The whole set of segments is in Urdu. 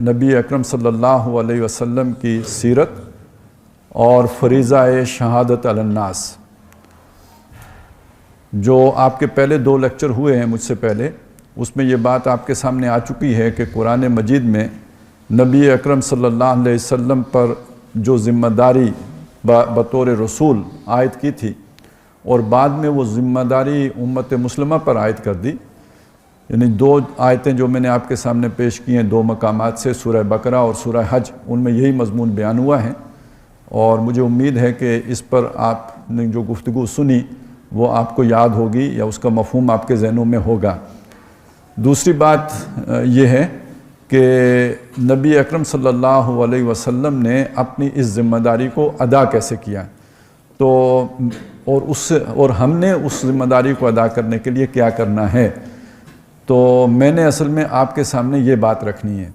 نبی اکرم صلی اللہ علیہ وسلم کی سیرت اور فریضہ شہادت علی الناس، جو آپ کے پہلے 2 لیکچر ہوئے ہیں مجھ سے پہلے، اس میں یہ بات آپ کے سامنے آ چکی ہے کہ قرآن مجید میں نبی اکرم صلی اللہ علیہ وسلم پر جو ذمہ داری بطور رسول عائد کی تھی اور بعد میں وہ ذمہ داری امت مسلمہ پر عائد کر دی، یعنی 2 آیتیں جو میں نے آپ کے سامنے پیش کی ہیں 2 مقامات سے، سورہ بقرہ اور سورہ حج، ان میں یہی مضمون بیان ہوا ہے، اور مجھے امید ہے کہ اس پر آپ نے جو گفتگو سنی وہ آپ کو یاد ہوگی یا اس کا مفہوم آپ کے ذہنوں میں ہوگا۔ دوسری بات یہ ہے کہ نبی اکرم صلی اللہ علیہ وسلم نے اپنی اس ذمہ داری کو ادا کیسے کیا، اور ہم نے اس ذمہ داری کو ادا کرنے کے لیے کیا کرنا ہے، تو میں نے اصل میں آپ کے سامنے یہ بات رکھنی ہے۔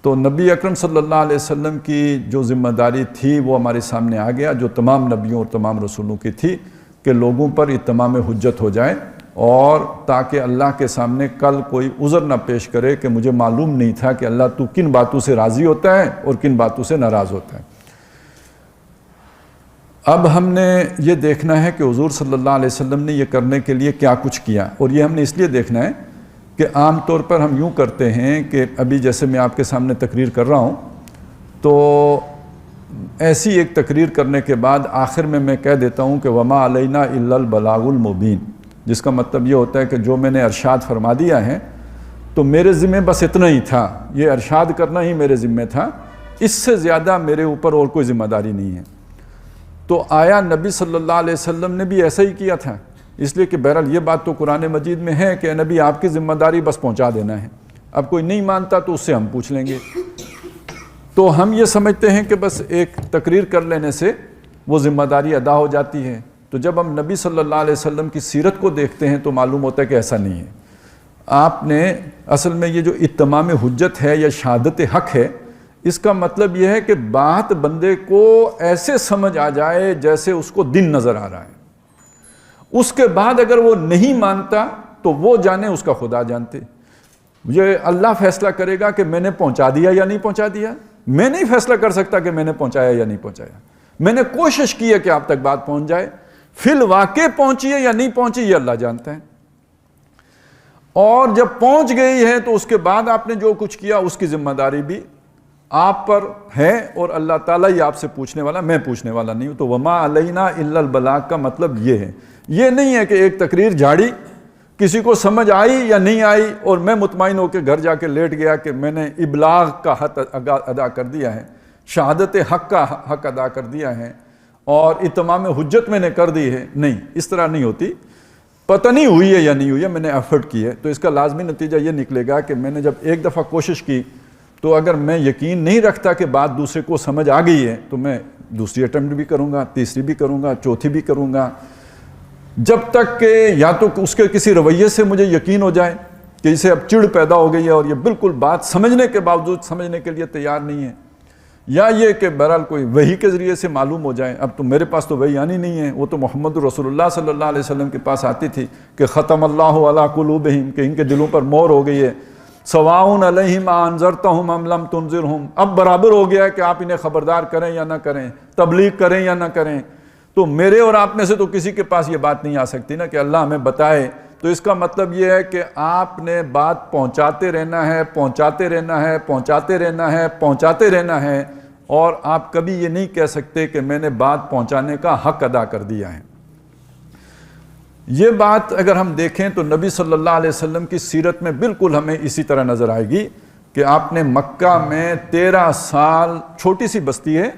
تو نبی اکرم صلی اللہ علیہ وسلم کی جو ذمہ داری تھی وہ ہمارے سامنے آ گیا، جو تمام نبیوں اور تمام رسولوں کی تھی، کہ لوگوں پر اتمام حجت ہو جائے، اور تاکہ اللہ کے سامنے کل کوئی عذر نہ پیش کرے کہ مجھے معلوم نہیں تھا کہ اللہ تو کن باتوں سے راضی ہوتا ہے اور کن باتوں سے ناراض ہوتا ہے۔ اب ہم نے یہ دیکھنا ہے کہ حضور صلی اللہ علیہ وسلم نے یہ کرنے کے لیے کیا کچھ کیا، اور یہ ہم نے اس لیے دیکھنا ہے کہ عام طور پر ہم یوں کرتے ہیں کہ ابھی جیسے میں آپ کے سامنے تقریر کر رہا ہوں، تو ایسی ایک تقریر کرنے کے بعد آخر میں کہہ دیتا ہوں کہ وما علینا الا البلاغ المبین، جس کا مطلب یہ ہوتا ہے کہ جو میں نے ارشاد فرما دیا ہے تو میرے ذمہ بس اتنا ہی تھا، یہ ارشاد کرنا ہی میرے ذمہ تھا، اس سے زیادہ میرے اوپر اور کوئی ذمہ داری نہیں ہے۔ تو آیا نبی صلی اللہ علیہ وسلم نے بھی ایسا ہی کیا تھا؟ اس لیے کہ بہرحال یہ بات تو قرآن مجید میں ہے کہ نبی آپ کی ذمہ داری بس پہنچا دینا ہے، اب کوئی نہیں مانتا تو اس سے ہم پوچھ لیں گے۔ تو ہم یہ سمجھتے ہیں کہ بس ایک تقریر کر لینے سے وہ ذمہ داری ادا ہو جاتی ہے، تو جب ہم نبی صلی اللہ علیہ وسلم کی سیرت کو دیکھتے ہیں تو معلوم ہوتا ہے کہ ایسا نہیں ہے۔ آپ نے اصل میں یہ جو اتمام حجت ہے یا شہادت حق ہے، اس کا مطلب یہ ہے کہ بات بندے کو ایسے سمجھ آ جائے جیسے اس کو دن نظر آ رہا ہے، اس کے بعد اگر وہ نہیں مانتا تو وہ جانے، اس کا خدا جانتے۔ یہ اللہ فیصلہ کرے گا کہ میں نے پہنچا دیا یا نہیں پہنچا دیا، میں نہیں فیصلہ کر سکتا کہ میں نے پہنچایا یا نہیں پہنچایا، میں نے کوشش کی ہے کہ آپ تک بات پہنچ جائے، فی الواقع پہنچی ہے یا نہیں پہنچی یہ اللہ جانتا ہے، اور جب پہنچ گئی ہے تو اس کے بعد آپ نے جو کچھ کیا اس کی ذمہ داری بھی آپ پر ہے، اور اللہ تعالیٰ ہی آپ سے پوچھنے والا، میں پوچھنے والا نہیں ہوں۔ تو وما علینا الا البلاغ کا مطلب یہ ہے، یہ نہیں ہے کہ ایک تقریر جھاڑی، کسی کو سمجھ آئی یا نہیں آئی اور میں مطمئن ہو کے گھر جا کے لیٹ گیا کہ میں نے ابلاغ کا حق ادا کر دیا ہے، شہادت حق کا حق ادا کر دیا ہے، اور اتمام حجت میں نے کر دی ہے۔ نہیں، اس طرح نہیں ہوتی، پتہ نہیں ہوئی ہے یا نہیں ہوئی ہے، میں نے ایفرٹ کی ہے، تو اس کا لازمی نتیجہ یہ نکلے گا کہ میں نے جب ایک دفعہ کوشش کی تو اگر میں یقین نہیں رکھتا کہ بات دوسرے کو سمجھ آ گئی ہے تو میں دوسری اٹیمپٹ بھی کروں گا، تیسری بھی کروں گا، چوتھی بھی کروں گا، جب تک کہ یا تو اس کے کسی رویے سے مجھے یقین ہو جائے کہ اسے اب چڑ پیدا ہو گئی ہے اور یہ بالکل بات سمجھنے کے باوجود سمجھنے کے لیے تیار نہیں ہے، یا یہ کہ بہرحال کوئی وحی کے ذریعے سے معلوم ہو جائے۔ اب تو میرے پاس تو وحی آنی نہیں ہے، وہ تو محمد رسول اللہ صلی اللہ علیہ وسلم کے پاس آتی تھی کہ ختم اللہ علی قلوبہم، کہ ان کے دلوں پر مہر ہو گئی ہے، سواء علیہم انذرتہم ام لم تنذرہم، اب برابر ہو گیا ہے کہ آپ انہیں خبردار کریں یا نہ کریں، تبلیغ کریں یا نہ کریں۔ تو میرے اور آپ میں سے تو کسی کے پاس یہ بات نہیں آ سکتی نا کہ اللہ ہمیں بتائے، تو اس کا مطلب یہ ہے کہ آپ نے بات پہنچاتے رہنا ہے، پہنچاتے رہنا ہے، پہنچاتے رہنا ہے، پہنچاتے رہنا ہے، اور آپ کبھی یہ نہیں کہہ سکتے کہ میں نے بات پہنچانے کا حق ادا کر دیا ہے۔ یہ بات اگر ہم دیکھیں تو نبی صلی اللہ علیہ وسلم کی سیرت میں بالکل ہمیں اسی طرح نظر آئے گی کہ آپ نے مکہ میں 13 سال، چھوٹی سی بستی ہے،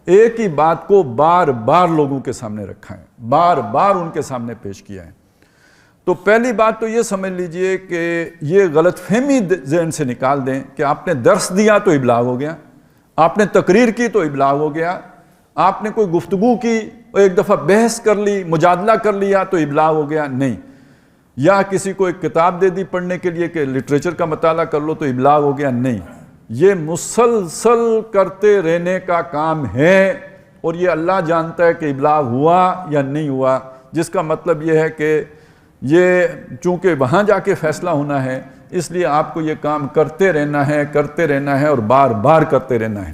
ایک ہی بات کو بار بار لوگوں کے سامنے رکھا ہے، بار بار ان کے سامنے پیش کیا ہے۔ تو پہلی بات تو یہ سمجھ لیجئے کہ یہ غلط فہمی ذہن سے نکال دیں کہ آپ نے درس دیا تو ابلاغ ہو گیا، آپ نے تقریر کی تو ابلاغ ہو گیا، آپ نے کوئی گفتگو کی، ایک دفعہ بحث کر لی، مجادلہ کر لیا تو ابلاغ ہو گیا، نہیں، یا کسی کو ایک کتاب دے دی پڑھنے کے لیے کہ لٹریچر کا مطالعہ کر لو تو ابلاغ ہو گیا، نہیں، یہ مسلسل کرتے رہنے کا کام ہے، اور یہ اللہ جانتا ہے کہ ابلاغ ہوا یا نہیں ہوا، جس کا مطلب یہ ہے کہ یہ چونکہ وہاں جا کے فیصلہ ہونا ہے، اس لیے آپ کو یہ کام کرتے رہنا ہے اور بار بار کرتے رہنا ہے۔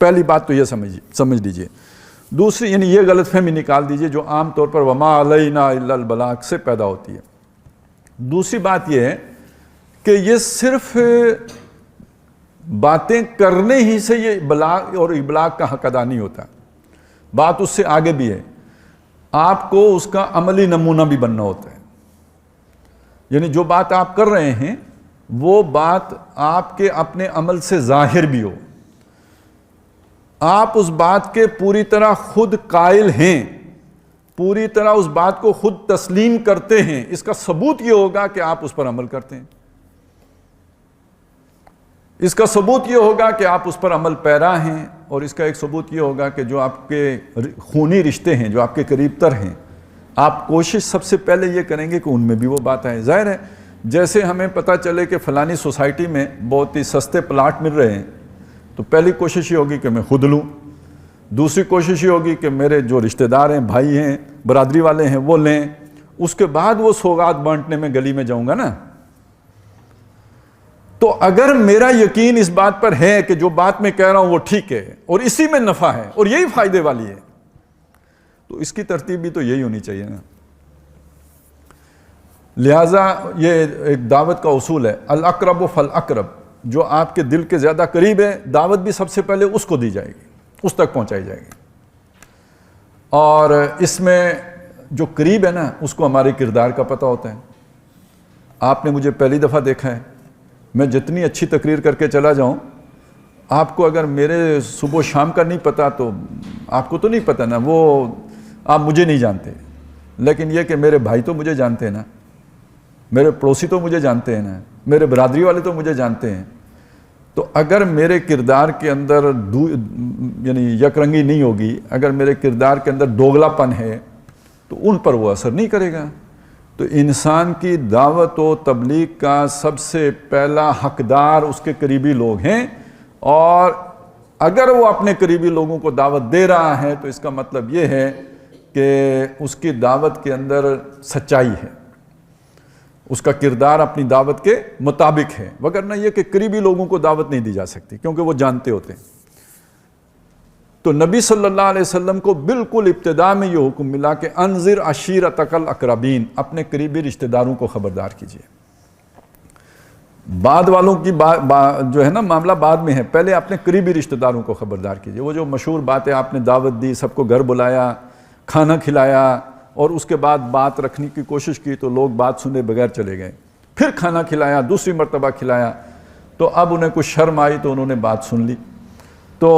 پہلی بات تو یہ سمجھ لیجئے۔ دوسری یعنی یہ غلط فہمی نکال دیجئے جو عام طور پر وما علینا الا البلاغ سے پیدا ہوتی ہے۔ دوسری بات یہ ہے کہ یہ صرف باتیں کرنے ہی سے یہ بلاغ اور ابلاغ کا حق ادا نہیں ہوتا، بات اس سے آگے بھی ہے، آپ کو اس کا عملی نمونہ بھی بننا ہوتا ہے۔ یعنی جو بات آپ کر رہے ہیں وہ بات آپ کے اپنے عمل سے ظاہر بھی ہو، آپ اس بات کے پوری طرح خود قائل ہیں، پوری طرح اس بات کو خود تسلیم کرتے ہیں، اس کا ثبوت یہ ہوگا کہ آپ اس پر عمل کرتے ہیں، اس کا ثبوت یہ ہوگا کہ آپ اس پر عمل پیرا ہیں، اور اس کا ایک ثبوت یہ ہوگا کہ جو آپ کے خونی رشتے ہیں، جو آپ کے قریب تر ہیں، آپ کوشش سب سے پہلے یہ کریں گے کہ ان میں بھی وہ بات آئے۔ ظاہر ہے جیسے ہمیں پتہ چلے کہ فلانی سوسائٹی میں بہت ہی سستے پلاٹ مل رہے ہیں تو پہلی کوشش یہ ہوگی کہ میں خود لوں، دوسری کوشش یہ ہوگی کہ میرے جو رشتہ دار ہیں، بھائی ہیں، برادری والے ہیں وہ لیں، اس کے بعد وہ سوغات بانٹنے میں گلی میں جاؤں گا نا۔ تو اگر میرا یقین اس بات پر ہے کہ جو بات میں کہہ رہا ہوں وہ ٹھیک ہے اور اسی میں نفع ہے اور یہی فائدے والی ہے، تو اس کی ترتیب بھی تو یہی ہونی چاہیے نا۔ لہٰذا یہ ایک دعوت کا اصول ہے، الاقرب فالاقرب، جو آپ کے دل کے زیادہ قریب ہے دعوت بھی سب سے پہلے اس کو دی جائے گی، اس تک پہنچائی جائے گی۔ اور اس میں جو قریب ہے نا اس کو ہمارے کردار کا پتہ ہوتا ہے۔ آپ نے مجھے پہلی دفعہ دیکھا ہے، میں جتنی اچھی تقریر کر کے چلا جاؤں، آپ کو اگر میرے صبح و شام کا نہیں پتہ تو آپ کو تو نہیں پتہ نا، وہ آپ مجھے نہیں جانتے، لیکن یہ کہ میرے بھائی تو مجھے جانتے ہیں نا، میرے پڑوسی تو مجھے جانتے ہیں نا، میرے برادری والے تو مجھے جانتے ہیں۔ تو اگر میرے کردار کے اندر یعنی یک رنگی نہیں ہوگی، اگر میرے کردار کے اندر دوگلا پن ہے تو ان پر وہ اثر نہیں کرے گا۔ تو انسان کی دعوت و تبلیغ کا سب سے پہلا حقدار اس کے قریبی لوگ ہیں، اور اگر وہ اپنے قریبی لوگوں کو دعوت دے رہا ہے تو اس کا مطلب یہ ہے کہ اس کی دعوت کے اندر سچائی ہے، اس کا کردار اپنی دعوت کے مطابق ہے، وگرنہ یہ کہ قریبی لوگوں کو دعوت نہیں دی جا سکتی کیونکہ وہ جانتے ہوتے ہیں۔ تو نبی صلی اللہ علیہ وسلم کو بالکل ابتدا میں یہ حکم ملا کہ انذر عشیرتک الاقربین، اپنے قریبی رشتہ داروں کو خبردار کیجیے۔ بعد والوں کی جو ہے نا معاملہ بعد میں ہے، پہلے اپنے قریبی رشتہ داروں کو خبردار کیجیے۔ وہ جو مشہور بات ہے، آپ نے دعوت دی، سب کو گھر بلایا، کھانا کھلایا، اور اس کے بعد بات رکھنے کی کوشش کی تو لوگ بات سنے بغیر چلے گئے، پھر کھانا کھلایا، دوسری مرتبہ کھلایا، تو اب انہیں کچھ شرم آئی تو انہوں نے بات سن لی۔ تو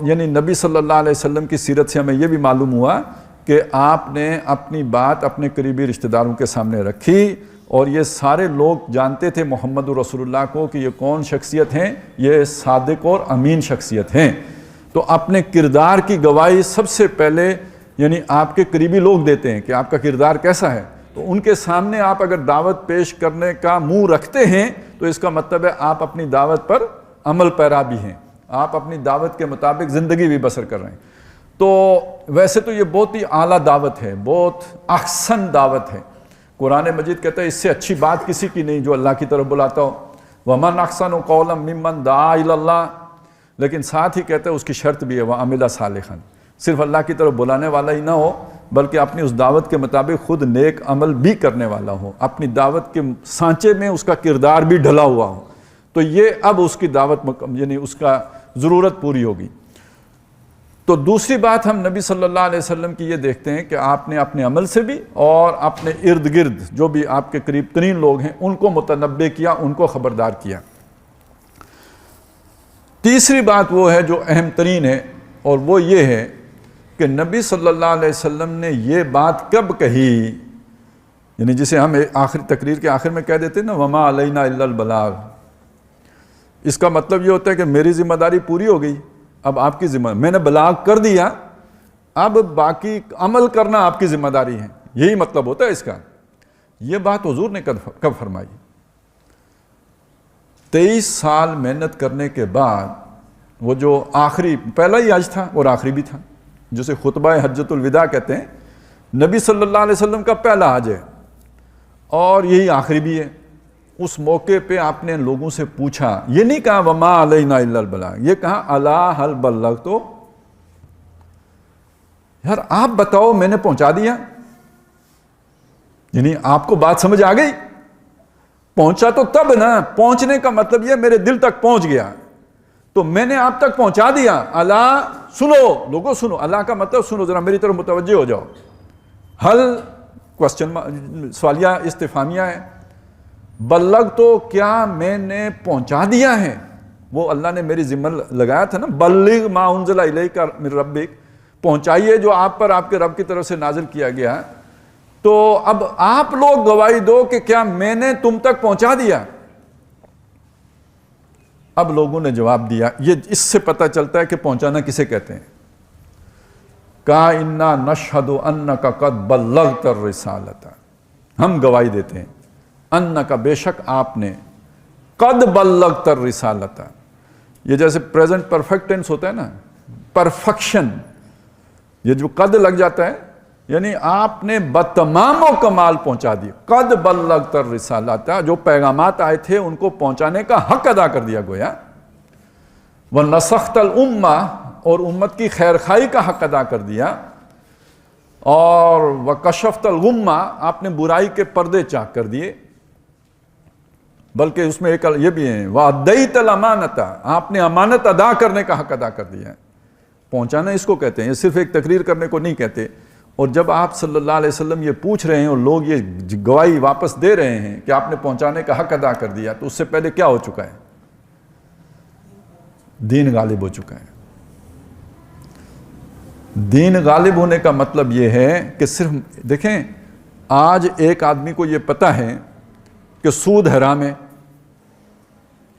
یعنی نبی صلی اللہ علیہ وسلم کی سیرت سے ہمیں یہ بھی معلوم ہوا کہ آپ نے اپنی بات اپنے قریبی رشتہ داروں کے سامنے رکھی، اور یہ سارے لوگ جانتے تھے محمد رسول اللہ کو کہ یہ کون شخصیت ہیں، یہ صادق اور امین شخصیت ہیں۔ تو اپنے کردار کی گواہی سب سے پہلے یعنی آپ کے قریبی لوگ دیتے ہیں کہ آپ کا کردار کیسا ہے، تو ان کے سامنے آپ اگر دعوت پیش کرنے کا منہ رکھتے ہیں تو اس کا مطلب ہے آپ اپنی دعوت پر عمل پیرا بھی ہیں، آپ اپنی دعوت کے مطابق زندگی بھی بسر کر رہے ہیں۔ تو ویسے تو یہ بہت ہی اعلیٰ دعوت ہے، بہت احسن دعوت ہے۔ قرآن مجید کہتا ہے اس سے اچھی بات کسی کی نہیں جو اللہ کی طرف بلاتا ہو، وَمَنْ أَحْسَنُ قَوْلًا مِّمَّنْ دَعَا إِلَى اللَّهِ، لیکن ساتھ ہی کہتا ہے اس کی شرط بھی ہے وَعَمِلَ صَالِحًا، صرف اللہ کی طرف بلانے والا ہی نہ ہو بلکہ اپنی اس دعوت کے مطابق خود نیک عمل بھی کرنے والا ہو، اپنی دعوت کے سانچے میں اس کا کردار بھی ڈھلا ہوا ہو، تو یہ اب اس کی دعوت یعنی اس کا ضرورت پوری ہوگی۔ تو دوسری بات ہم نبی صلی اللہ علیہ وسلم کی یہ دیکھتے ہیں کہ آپ نے اپنے عمل سے بھی اور اپنے ارد گرد جو بھی آپ کے قریب ترین لوگ ہیں ان کو متنبہ کیا، ان کو خبردار کیا۔ تیسری بات وہ ہے جو اہم ترین ہے، اور وہ یہ ہے کہ نبی صلی اللہ علیہ وسلم نے یہ بات کب کہی، یعنی جسے ہم آخری تقریر کے آخر میں کہہ دیتے ہیں نا وما علینا الا البلاغ، اس کا مطلب یہ ہوتا ہے کہ میری ذمہ داری پوری ہو گئی، اب آپ کی ذمہ، میں نے بلاغ کر دیا، اب باقی عمل کرنا آپ کی ذمہ داری ہے، یہی مطلب ہوتا ہے اس کا۔ یہ بات حضور نے کب فرمائی؟ 23 سال محنت کرنے کے بعد وہ جو آخری پہلا ہی حج تھا اور آخری بھی تھا، جسے خطبہ حجۃ الوداع کہتے ہیں، نبی صلی اللہ علیہ وسلم کا پہلا حج ہے اور یہی آخری بھی ہے، اس موقع پہ آپ نے لوگوں سے پوچھا، یہ نہیں کہا وما علینا الا البلاغ، یہ کہا الا هل بلغت، یار آپ بتاؤ میں نے پہنچا دیا؟ یعنی آپ کو بات سمجھ آ گئی؟ پہنچا تو تب نا، پہنچنے کا مطلب یہ میرے دل تک پہنچ گیا، تو میں نے آپ تک پہنچا دیا۔ اللہ سنو، لوگوں سنو، اللہ کا مطلب سنو، ذرا میری طرف متوجہ ہو جاؤ۔ حل کوسچن سوالیہ استفہامیہ ہے، بلغ تو کیا میں نے پہنچا دیا ہے؟ وہ اللہ نے میری ذمہ لگایا تھا نا، بلغ ما انزل الیک من ربک، پہنچائیے جو آپ پر آپ کے رب کی طرف سے نازل کیا گیا۔ تو اب آپ لوگ گواہی دو کہ کیا میں نے تم تک پہنچا دیا؟ اب لوگوں نے جواب دیا، یہ اس سے پتہ چلتا ہے کہ پہنچانا کسے کہتے ہیں۔ کہا انا نشہد انک قد بلغت الرسالۃ، ہم گواہی دیتے ہیں، انک بے شک آپ نے، قد بلغت الرسالۃ، یہ جیسے پریزنٹ پرفیکٹ ٹینس ہوتا ہے نا، پرفیکشن، یہ جو قد لگ جاتا ہے یعنی آپ نے بتمام و کمال پہنچا دی۔ قد بلغت الرسالۃ، جو پیغامات آئے تھے ان کو پہنچانے کا حق ادا کر دیا گویا۔ وَنَصَحْتَ الْأُمَّةَ، اور امت کی خیر خواہی کا حق ادا کر دیا۔ اور وَكَشَفْتَ الْغُمَّةَ، آپ نے برائی کے پردے چاک کر دیے۔ بلکہ اس میں ایک یہ بھی ہے وَأَدَّيْتَ الْأَمَانَةَ، آپ نے امانت ادا کرنے کا حق ادا کر دیا ہے۔ پہنچانا اس کو کہتے ہیں، یہ صرف ایک تقریر کرنے کو نہیں کہتے۔ اور جب آپ صلی اللہ علیہ وسلم یہ پوچھ رہے ہیں اور لوگ یہ گواہی واپس دے رہے ہیں کہ آپ نے پہنچانے کا حق ادا کر دیا، تو اس سے پہلے کیا ہو چکا ہے؟ دین غالب ہو چکا ہے۔ دین غالب ہونے کا مطلب یہ ہے کہ صرف دیکھیں، آج ایک آدمی کو یہ پتہ ہے کہ سود حرام ہے،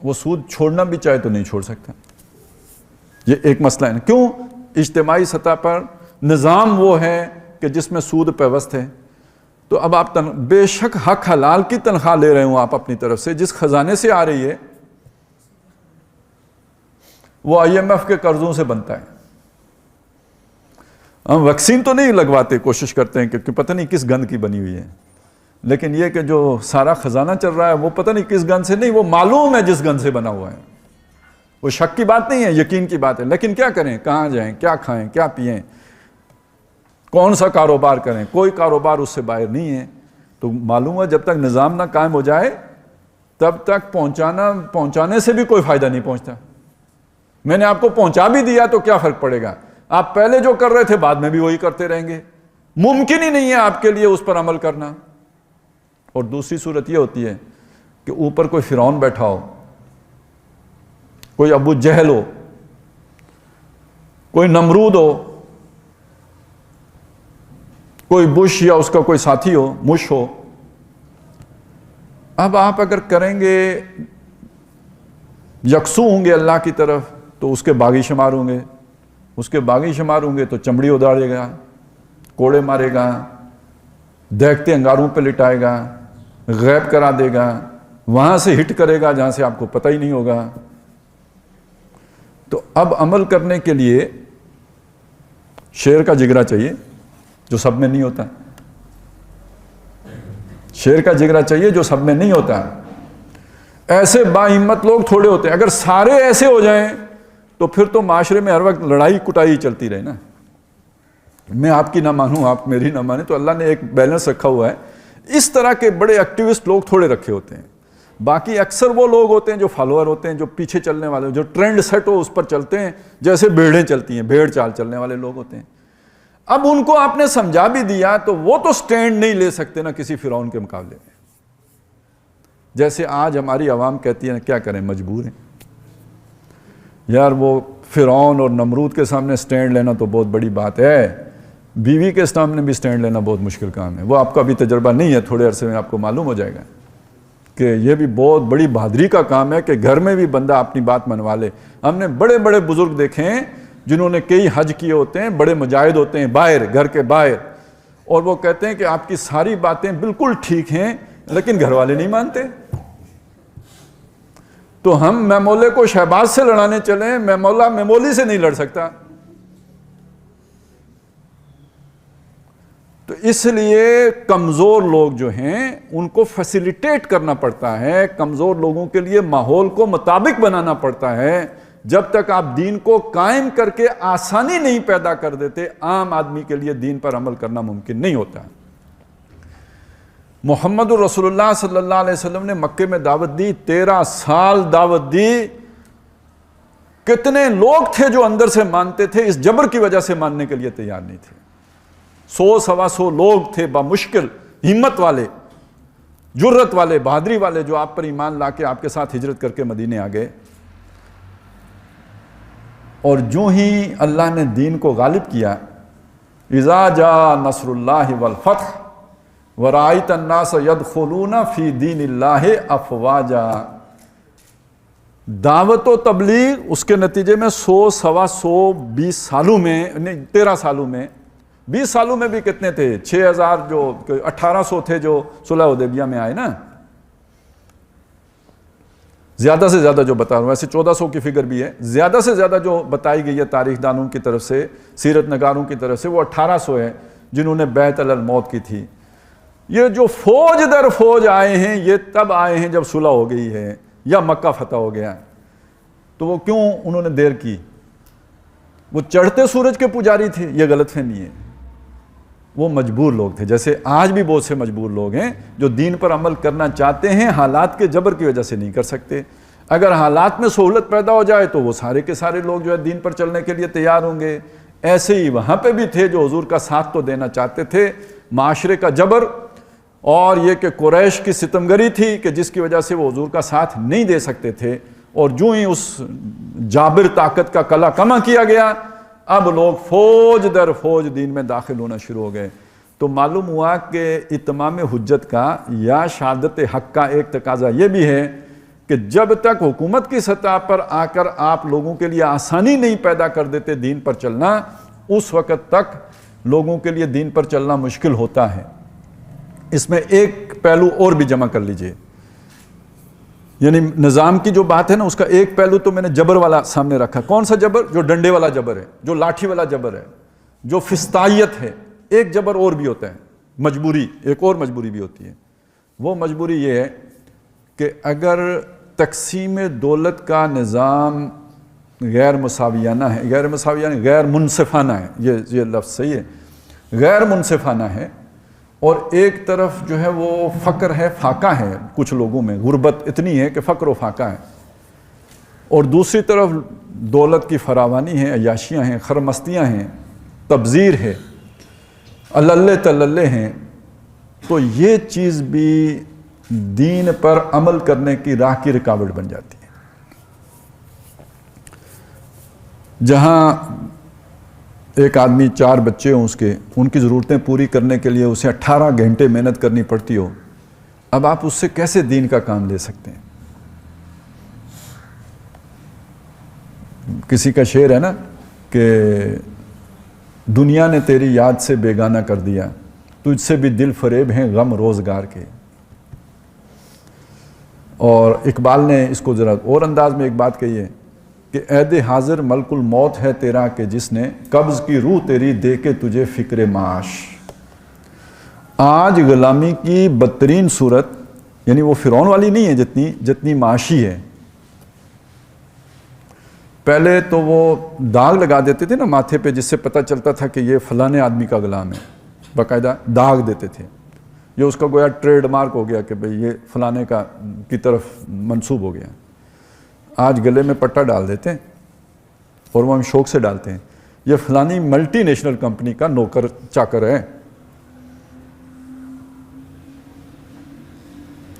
وہ سود چھوڑنا بھی چاہے تو نہیں چھوڑ سکتا۔ یہ ایک مسئلہ ہے، کیوں؟ اجتماعی سطح پر نظام وہ ہے کہ جس میں سود پیوست ہے۔ تو اب آپ بے شک حق حلال کی تنخواہ لے رہے ہوں آپ اپنی طرف سے، جس خزانے سے آ رہی ہے وہ IMF کے قرضوں سے بنتا ہے۔ ہم ویکسین تو نہیں لگواتے، کوشش کرتے ہیں کہ پتہ نہیں کس گند کی بنی ہوئی ہے، لیکن یہ کہ جو سارا خزانہ چل رہا ہے وہ پتہ نہیں کس گند سے نہیں، وہ معلوم ہے جس گند سے بنا ہوا ہے۔ وہ شک کی بات نہیں ہے، یقین کی بات ہے۔ لیکن کیا کریں، کہاں جائیں، کیا کھائیں، کیا پئیں، کون سا کاروبار کریں؟ کوئی کاروبار اس سے باہر نہیں ہے۔ تو معلوم ہے جب تک نظام نہ قائم ہو جائے تب تک پہنچانے سے بھی کوئی فائدہ نہیں پہنچتا۔ میں نے آپ کو پہنچا بھی دیا تو کیا فرق پڑے گا؟ آپ پہلے جو کر رہے تھے بعد میں بھی وہی کرتے رہیں گے، ممکن ہی نہیں ہے آپ کے لیے اس پر عمل کرنا۔ اور دوسری صورت یہ ہوتی ہے کہ اوپر کوئی فرعون بیٹھا ہو، کوئی ابو جہل ہو، کوئی نمرود ہو، کوئی بش یا اس کا کوئی ساتھی ہو، مش ہو۔ اب آپ اگر کریں گے یکسو ہوں گے اللہ کی طرف تو اس کے باغی شمار ہوں گے، اس کے باغی شمار ہوں گے تو چمڑی اداڑے گا، کوڑے مارے گا، دیکھتے انگاروں پہ لٹائے گا، غیب کرا دے گا، وہاں سے ہٹ کرے گا جہاں سے آپ کو پتہ ہی نہیں ہوگا۔ تو اب عمل کرنے کے لیے شیر کا جگرا چاہیے جو سب میں نہیں ہوتا، شیر کا جگرا چاہیے جو سب میں نہیں ہوتا۔ ایسے با ہمت لوگ تھوڑے ہوتے ہیں، اگر سارے ایسے ہو جائیں تو پھر تو معاشرے میں ہر وقت لڑائی کٹائی چلتی رہے نا، میں آپ کی نہ مانوں آپ میری نہ مانیں۔ تو اللہ نے ایک بیلنس رکھا ہوا ہے، اس طرح کے بڑے ایکٹیوسٹ لوگ تھوڑے رکھے ہوتے ہیں، باقی اکثر وہ لوگ ہوتے ہیں جو فالوور ہوتے ہیں، جو پیچھے چلنے والے، جو ٹرینڈ سیٹ ہو اس پر چلتے ہیں، جیسے بھیڑیں چلتی ہیں، بھیڑ چال چلنے والے لوگ ہوتے ہیں۔ اب ان کو آپ نے سمجھا بھی دیا تو وہ تو سٹینڈ نہیں لے سکتے نا کسی فرعون کے مقابلے میں۔ جیسے آج ہماری عوام کہتی ہے کیا کریں، مجبور ہیں یار، وہ فرعون اور نمرود کے سامنے سٹینڈ لینا تو بہت بڑی بات ہے، بیوی کے سامنے بھی سٹینڈ لینا بہت مشکل کام ہے۔ وہ آپ کا بھی تجربہ نہیں ہے، تھوڑے عرصے میں آپ کو معلوم ہو جائے گا کہ یہ بھی بہت بڑی بہادری کا کام ہے کہ گھر میں بھی بندہ اپنی بات منوا لے۔ ہم نے بڑے بڑے بزرگ دیکھے ہیں جنہوں نے کئی حج کیے ہوتے ہیں، بڑے مجاہد ہوتے ہیں باہر، گھر کے باہر، اور وہ کہتے ہیں کہ آپ کی ساری باتیں بالکل ٹھیک ہیں لیکن گھر والے نہیں مانتے۔ تو ہم میمولے کو شہباز سے لڑانے چلیں، میمولا میمولی سے نہیں لڑ سکتا۔ تو اس لیے کمزور لوگ جو ہیں ان کو فیسیلیٹیٹ کرنا پڑتا ہے، کمزور لوگوں کے لیے ماحول کو مطابق بنانا پڑتا ہے. جب تک آپ دین کو قائم کر کے آسانی نہیں پیدا کر دیتے، عام آدمی کے لیے دین پر عمل کرنا ممکن نہیں ہوتا. محمد رسول اللہ صلی اللہ علیہ وسلم نے مکے میں دعوت دی، 13 سال دعوت دی. کتنے لوگ تھے جو اندر سے مانتے تھے، اس جبر کی وجہ سے ماننے کے لیے تیار نہیں تھے. 100-125 لوگ تھے بامشکل، ہمت والے، جرت والے، بہادری والے، جو آپ پر ایمان لا کے آپ کے ساتھ ہجرت کر کے مدینے آ گئے. اور جو ہی اللہ نے دین کو غالب کیا، اذا جاء نصر اللہ والفتح ورأیت الناس يدخلون فی دین اللہ افواجا. دعوت و تبلیغ اس کے نتیجے میں 100-125 20 سالوں میں، 13 سالوں میں، 20 سالوں میں بھی کتنے تھے؟ 6000 جو 1800 تھے جو صلح حدیبیہ میں آئے نا، زیادہ سے زیادہ جو بتا رہا ہوں، ویسے 1400 کی فگر بھی ہے، زیادہ سے زیادہ جو بتائی گئی ہے تاریخ دانوں کی طرف سے، سیرت نگاروں کی طرف سے، وہ 1800 ہے جنہوں نے بیعت علی الموت کی تھی. یہ جو فوج در فوج آئے ہیں یہ تب آئے ہیں جب صلح ہو گئی ہے یا مکہ فتح ہو گیا. تو وہ کیوں انہوں نے دیر کی؟ وہ چڑھتے سورج کے پجاری تھے، یہ غلط فہمی ہے. وہ مجبور لوگ تھے، جیسے آج بھی بہت سے مجبور لوگ ہیں جو دین پر عمل کرنا چاہتے ہیں، حالات کے جبر کی وجہ سے نہیں کر سکتے. اگر حالات میں سہولت پیدا ہو جائے تو وہ سارے کے سارے لوگ جو ہے دین پر چلنے کے لیے تیار ہوں گے. ایسے ہی وہاں پہ بھی تھے جو حضور کا ساتھ تو دینا چاہتے تھے، معاشرے کا جبر اور یہ کہ قریش کی ستمگری تھی کہ جس کی وجہ سے وہ حضور کا ساتھ نہیں دے سکتے تھے. اور جو ہی اس جابر طاقت کا کلا کما کیا گیا، اب لوگ فوج در فوج دین میں داخل ہونا شروع ہو گئے. تو معلوم ہوا کہ اتمام حجت کا یا شہادت حق کا ایک تقاضا یہ بھی ہے کہ جب تک حکومت کی سطح پر آ کر آپ لوگوں کے لیے آسانی نہیں پیدا کر دیتے دین پر چلنا، اس وقت تک لوگوں کے لیے دین پر چلنا مشکل ہوتا ہے. اس میں ایک پہلو اور بھی جمع کر لیجئے، یعنی نظام کی جو بات ہے نا، اس کا ایک پہلو تو میں نے جبر والا سامنے رکھا. کون سا جبر؟ جو ڈنڈے والا جبر ہے، جو لاٹھی والا جبر ہے، جو فستائیت ہے. ایک جبر اور بھی ہوتا ہے، مجبوری، ایک اور مجبوری بھی ہوتی ہے. وہ مجبوری یہ ہے کہ اگر تقسیم دولت کا نظام غیر مساویانہ ہے، غیر مساویانہ، غیر منصفانہ ہے، یہ لفظ صحیح ہے، غیر منصفانہ ہے، اور ایک طرف جو ہے وہ فقر ہے، فاقہ ہے، کچھ لوگوں میں غربت اتنی ہے کہ فقر و فاقہ ہے، اور دوسری طرف دولت کی فراوانی ہے، عیاشیاں ہیں، خرمستیاں ہیں، تبذیر ہے، اللہ تللے ہیں. تو یہ چیز بھی دین پر عمل کرنے کی راہ کی رکاوٹ بن جاتی ہے. جہاں ایک آدمی 4 بچے ہوں اس کے، ان کی ضرورتیں پوری کرنے کے لیے اسے 18 گھنٹے محنت کرنی پڑتی ہو، اب آپ اس سے کیسے دین کا کام لے سکتے ہیں؟ کسی کا شعر ہے نا کہ دنیا نے تیری یاد سے بیگانہ کر دیا، تجھ سے بھی دل فریب ہیں غم روزگار کے. اور اقبال نے اس کو ذرا اور انداز میں ایک بات کہی ہے کہ عہد حاضر ملک الموت ہے تیرا کہ جس نے قبض کی روح تیری دے کے تجھے فکر معاش. آج غلامی کی بدترین صورت، یعنی وہ فرعون والی نہیں ہے جتنی معاشی ہے. پہلے تو وہ داغ لگا دیتے تھے نا ماتھے پہ، جس سے پتہ چلتا تھا کہ یہ فلانے آدمی کا غلام ہے، باقاعدہ داغ دیتے تھے. یہ اس کا گویا ٹریڈ مارک ہو گیا کہ بھئی یہ فلانے کی طرف منسوب ہو گیا. آج گلے میں پٹا ڈال دیتے ہیں اور وہ ہم شوق سے ڈالتے ہیں، یہ فلانی ملٹی نیشنل کمپنی کا نوکر چاکر ہے.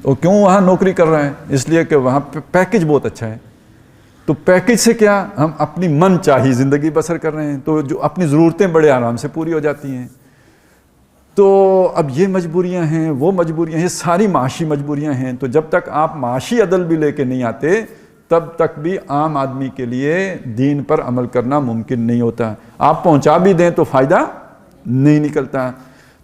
اور کیوں وہاں نوکری کر رہے ہیں؟ اس لیے کہ وہاں پہ پیکج بہت اچھا ہے. تو پیکج سے کیا ہم اپنی من چاہی زندگی بسر کر رہے ہیں، تو جو اپنی ضرورتیں بڑے آرام سے پوری ہو جاتی ہیں. تو اب یہ مجبوریاں ہیں، وہ مجبوریاں ہیں، ساری معاشی مجبوریاں ہیں. تو جب تک آپ معاشی عدل بھی لے کے نہیں آتے تب تک بھی عام آدمی کے لیے دین پر عمل کرنا ممکن نہیں ہوتا. آپ پہنچا بھی دیں تو فائدہ نہیں نکلتا.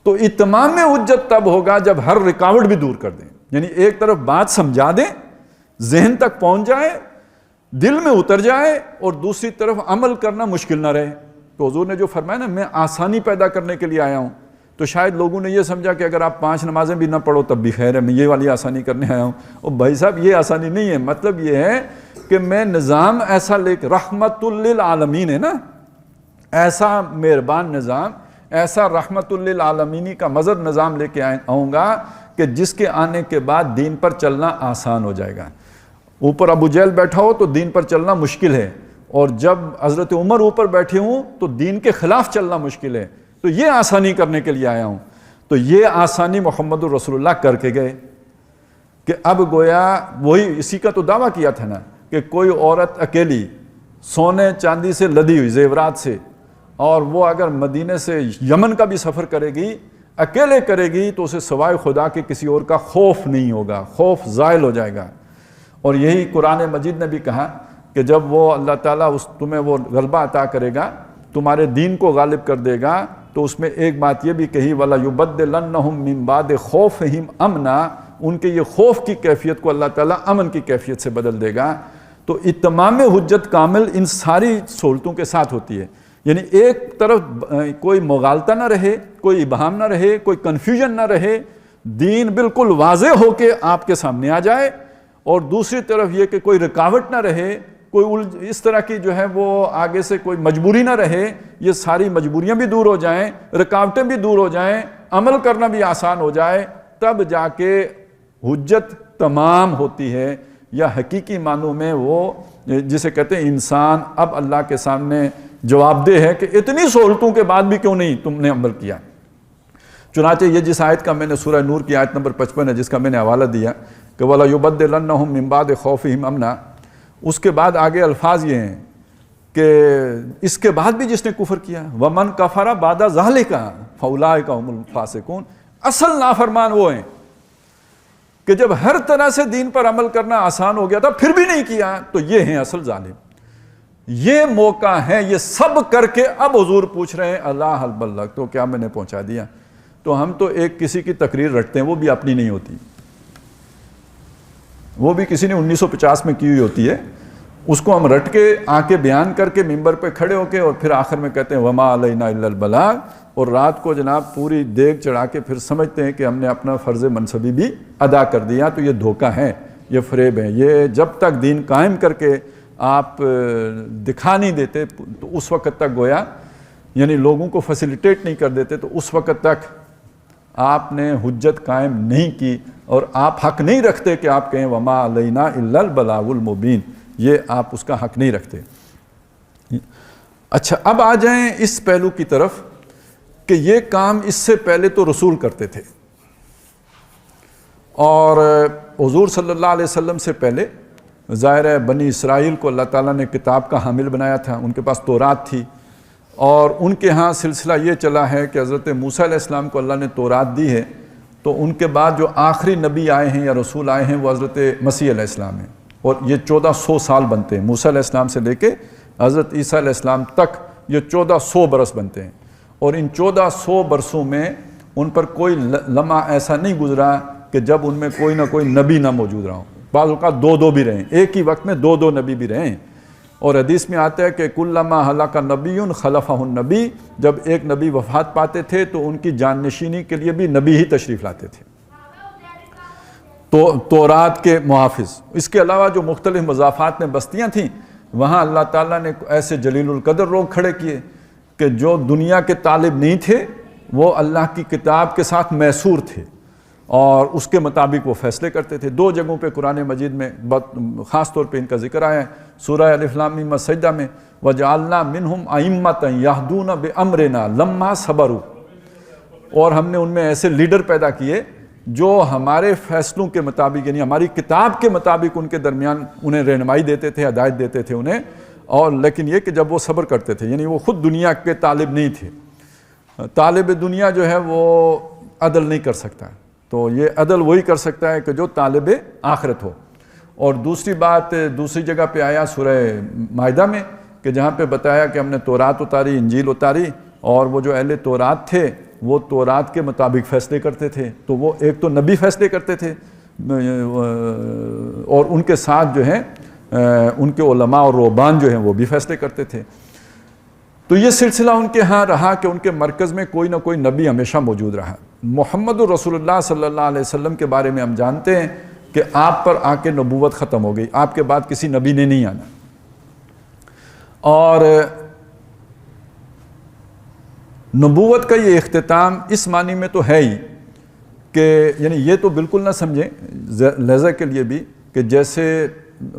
تو اتمام حجت تب ہوگا جب ہر رکاوٹ بھی دور کر دیں، یعنی ایک طرف بات سمجھا دیں، ذہن تک پہنچ جائے، دل میں اتر جائے، اور دوسری طرف عمل کرنا مشکل نہ رہے. تو حضور نے جو فرمایا نا، میں آسانی پیدا کرنے کے لیے آیا ہوں، تو شاید لوگوں نے یہ سمجھا کہ اگر آپ 5 نمازیں بھی نہ پڑھو تب بھی خیر ہے، میں یہ والی آسانی کرنے آیا ہوں۔ اور بھائی صاحب یہ آسانی نہیں ہے، مطلب یہ ہے کہ میں نظام ایسا لے کے، رحمت للعالمین ہے نا، ایسا مہربان نظام، ایسا رحمت للعالمینی کا مظہر نظام لے کے آؤں گا کہ جس کے آنے کے بعد دین پر چلنا آسان ہو جائے گا۔ اوپر ابو جہل بیٹھا ہو تو دین پر چلنا مشکل ہے، اور جب حضرت عمر اوپر بیٹھے ہوں تو دین کے خلاف چلنا مشکل ہے، تو یہ آسانی کرنے کے لیے آیا ہوں۔ تو یہ آسانی محمد الرسول اللہ کر کے گئے کہ اب گویا وہی، اسی کا تو دعویٰ کیا تھا نا کہ کوئی عورت اکیلی سونے چاندی سے لدی ہوئی زیورات سے، اور وہ اگر مدینے سے یمن کا بھی سفر کرے گی، اکیلے کرے گی، تو اسے سوائے خدا کے کسی اور کا خوف نہیں ہوگا، خوف زائل ہو جائے گا۔ اور یہی قرآن مجید نے بھی کہا کہ جب وہ اللہ تعالیٰ تمہیں وہ غلبہ عطا کرے گا، تمہارے دین کو غالب کر دے گا، تو اس میں ایک بات یہ بھی کہی وَلَيُبَدِّلَنَّهُم مِّن بَعْدِ خَوْفِهِمْ أَمْنًا، ان کے یہ خوف کی کیفیت کو اللہ تعالیٰ امن کی کیفیت سے بدل دے گا۔ تو اتمام حجت کامل ان ساری سہولتوں کے ساتھ ہوتی ہے، یعنی ایک طرف کوئی مغالطہ نہ رہے، کوئی ابہام نہ رہے، کوئی کنفیوژن نہ رہے، دین بالکل واضح ہو کے آپ کے سامنے آ جائے، اور دوسری طرف یہ کہ کوئی رکاوٹ نہ رہے، کوئی اس طرح کی جو ہے وہ آگے سے کوئی مجبوری نہ رہے، یہ ساری مجبوریاں بھی دور ہو جائیں، رکاوٹیں بھی دور ہو جائیں، عمل کرنا بھی آسان ہو جائے، تب جا کے حجت تمام ہوتی ہے، یا حقیقی معنوں میں وہ جسے کہتے ہیں انسان اب اللہ کے سامنے جواب دہ ہے کہ اتنی سہولتوں کے بعد بھی کیوں نہیں تم نے عمل کیا۔ چنانچہ یہ جس آیت کا میں نے سورہ نور کی آیت نمبر 55 ہے جس کا میں نے حوالہ دیا کہ وَلَيُبَدِّلَنَّهُم مِّن بَعْدِ خَوْفِهِمْ أَمْنًا، اس کے بعد آگے الفاظ یہ ہیں کہ اس کے بعد بھی جس نے کفر کیا وَمَن كَفَرَ بَعْدَ ذَلِكَ فَأُولَٰئِكَ هُمُ الْفَاسِقُونَ، اصل نافرمان وہ ہیں کہ جب ہر طرح سے دین پر عمل کرنا آسان ہو گیا تھا پھر بھی نہیں کیا، تو یہ ہیں اصل ظالم۔ یہ موقع ہے، یہ سب کر کے اب حضور پوچھ رہے ہیں اللہ حل بلغ، تو کیا میں نے پہنچا دیا؟ تو ہم تو ایک کسی کی تقریر رٹتے ہیں، وہ بھی اپنی نہیں ہوتی، وہ بھی کسی نے 1950 میں کی ہوئی ہوتی ہے، اس کو ہم رٹ کے آ کے بیان کر کے ممبر پہ کھڑے ہو کے اور پھر آخر میں کہتے ہیں وما علینا الا البلاغ، اور رات کو جناب پوری دیگ چڑھا کے پھر سمجھتے ہیں کہ ہم نے اپنا فرض منصبی بھی ادا کر دیا۔ تو یہ دھوکہ ہے، یہ فریب ہے، یہ جب تک دین قائم کر کے آپ دکھا نہیں دیتے تو اس وقت تک گویا یعنی لوگوں کو فیسیلیٹیٹ نہیں کر دیتے تو اس وقت تک آپ نے حجت قائم نہیں کی، اور آپ حق نہیں رکھتے کہ آپ کہیں وما علینا الا البلاغ المبین، یہ آپ اس کا حق نہیں رکھتے۔ اچھا، اب آ جائیں اس پہلو کی طرف کہ یہ کام اس سے پہلے تو رسول کرتے تھے، اور حضور صلی اللہ علیہ وسلم سے پہلے ظاہر ہے بنی اسرائیل کو اللہ تعالیٰ نے کتاب کا حامل بنایا تھا، ان کے پاس تورات تھی، اور ان کے ہاں سلسلہ یہ چلا ہے کہ حضرت موسیٰ علیہ السلام کو اللہ نے تورات دی ہے، تو ان کے بعد جو آخری نبی آئے ہیں یا رسول آئے ہیں وہ حضرت مسیح علیہ السلام ہیں، اور یہ 1400 سال بنتے ہیں، موسیٰ علیہ السلام سے لے کے حضرت عیسیٰ علیہ السلام تک یہ 1400 برس بنتے ہیں، اور ان 1400 برسوں میں ان پر کوئی لمحہ ایسا نہیں گزرا کہ جب ان میں کوئی نہ کوئی نبی نہ موجود رہا ہو، بعض اوقات دو بھی رہیں، ایک ہی وقت میں دو نبی بھی رہیں، اور حدیث میں آتا ہے کہ کلما ہلاک نبی خلفہ النبی، جب ایک نبی وفات پاتے تھے تو ان کی جان نشینی کے لیے بھی نبی ہی تشریف لاتے تھے، تو تورات کے محافظ۔ اس کے علاوہ جو مختلف مضافات میں بستیاں تھیں وہاں اللہ تعالیٰ نے ایسے جلیل القدر لوگ کھڑے کیے کہ جو دنیا کے طالب نہیں تھے وہ اللہ کی کتاب کے ساتھ میسور تھے، اور اس کے مطابق وہ فیصلے کرتے تھے۔ 2 جگہوں پہ قرآن مجید میں خاص طور پہ ان کا ذکر آیا ہے، سورہ الف لام میم السجدہ میں وَجَعَلْنَا مِنْهُمْ أَئِمَّةً يَهْدُونَ بِأَمْرِنَا لَمَّا صَبَرُوا، اور ہم نے ان میں ایسے لیڈر پیدا کیے جو ہمارے فیصلوں کے مطابق یعنی ہماری کتاب کے مطابق ان کے درمیان انہیں رہنمائی دیتے تھے، ہدایت دیتے تھے انہیں، اور لیکن یہ کہ جب وہ صبر کرتے تھے، یعنی وہ خود دنیا کے طالب نہیں تھے۔ طالب دنیا جو ہے وہ عدل نہیں کر سکتا، تو یہ عدل وہی کر سکتا ہے کہ جو طالب آخرت ہو۔ اور دوسری بات دوسری جگہ پہ آیا سورہ مائدہ میں کہ جہاں پہ بتایا کہ ہم نے تورات اتاری، انجیل اتاری، اور وہ جو اہل تورات تھے وہ تورات کے مطابق فیصلے کرتے تھے، تو وہ ایک تو نبی فیصلے کرتے تھے اور ان کے ساتھ جو ہے ان کے علماء اور رہبان جو ہیں وہ بھی فیصلے کرتے تھے۔ تو یہ سلسلہ ان کے ہاں رہا کہ ان کے مرکز میں کوئی نہ کوئی نبی ہمیشہ موجود رہا. محمد رسول اللہ صلی اللہ علیہ وسلم کے بارے میں ہم جانتے ہیں کہ آپ پر آ کے نبوت ختم ہو گئی, آپ کے بعد کسی نبی نے نہیں آنا. اور نبوت کا یہ اختتام اس معنی میں تو ہے ہی کہ یعنی یہ تو بالکل نہ سمجھیں لہذا کے لیے بھی کہ جیسے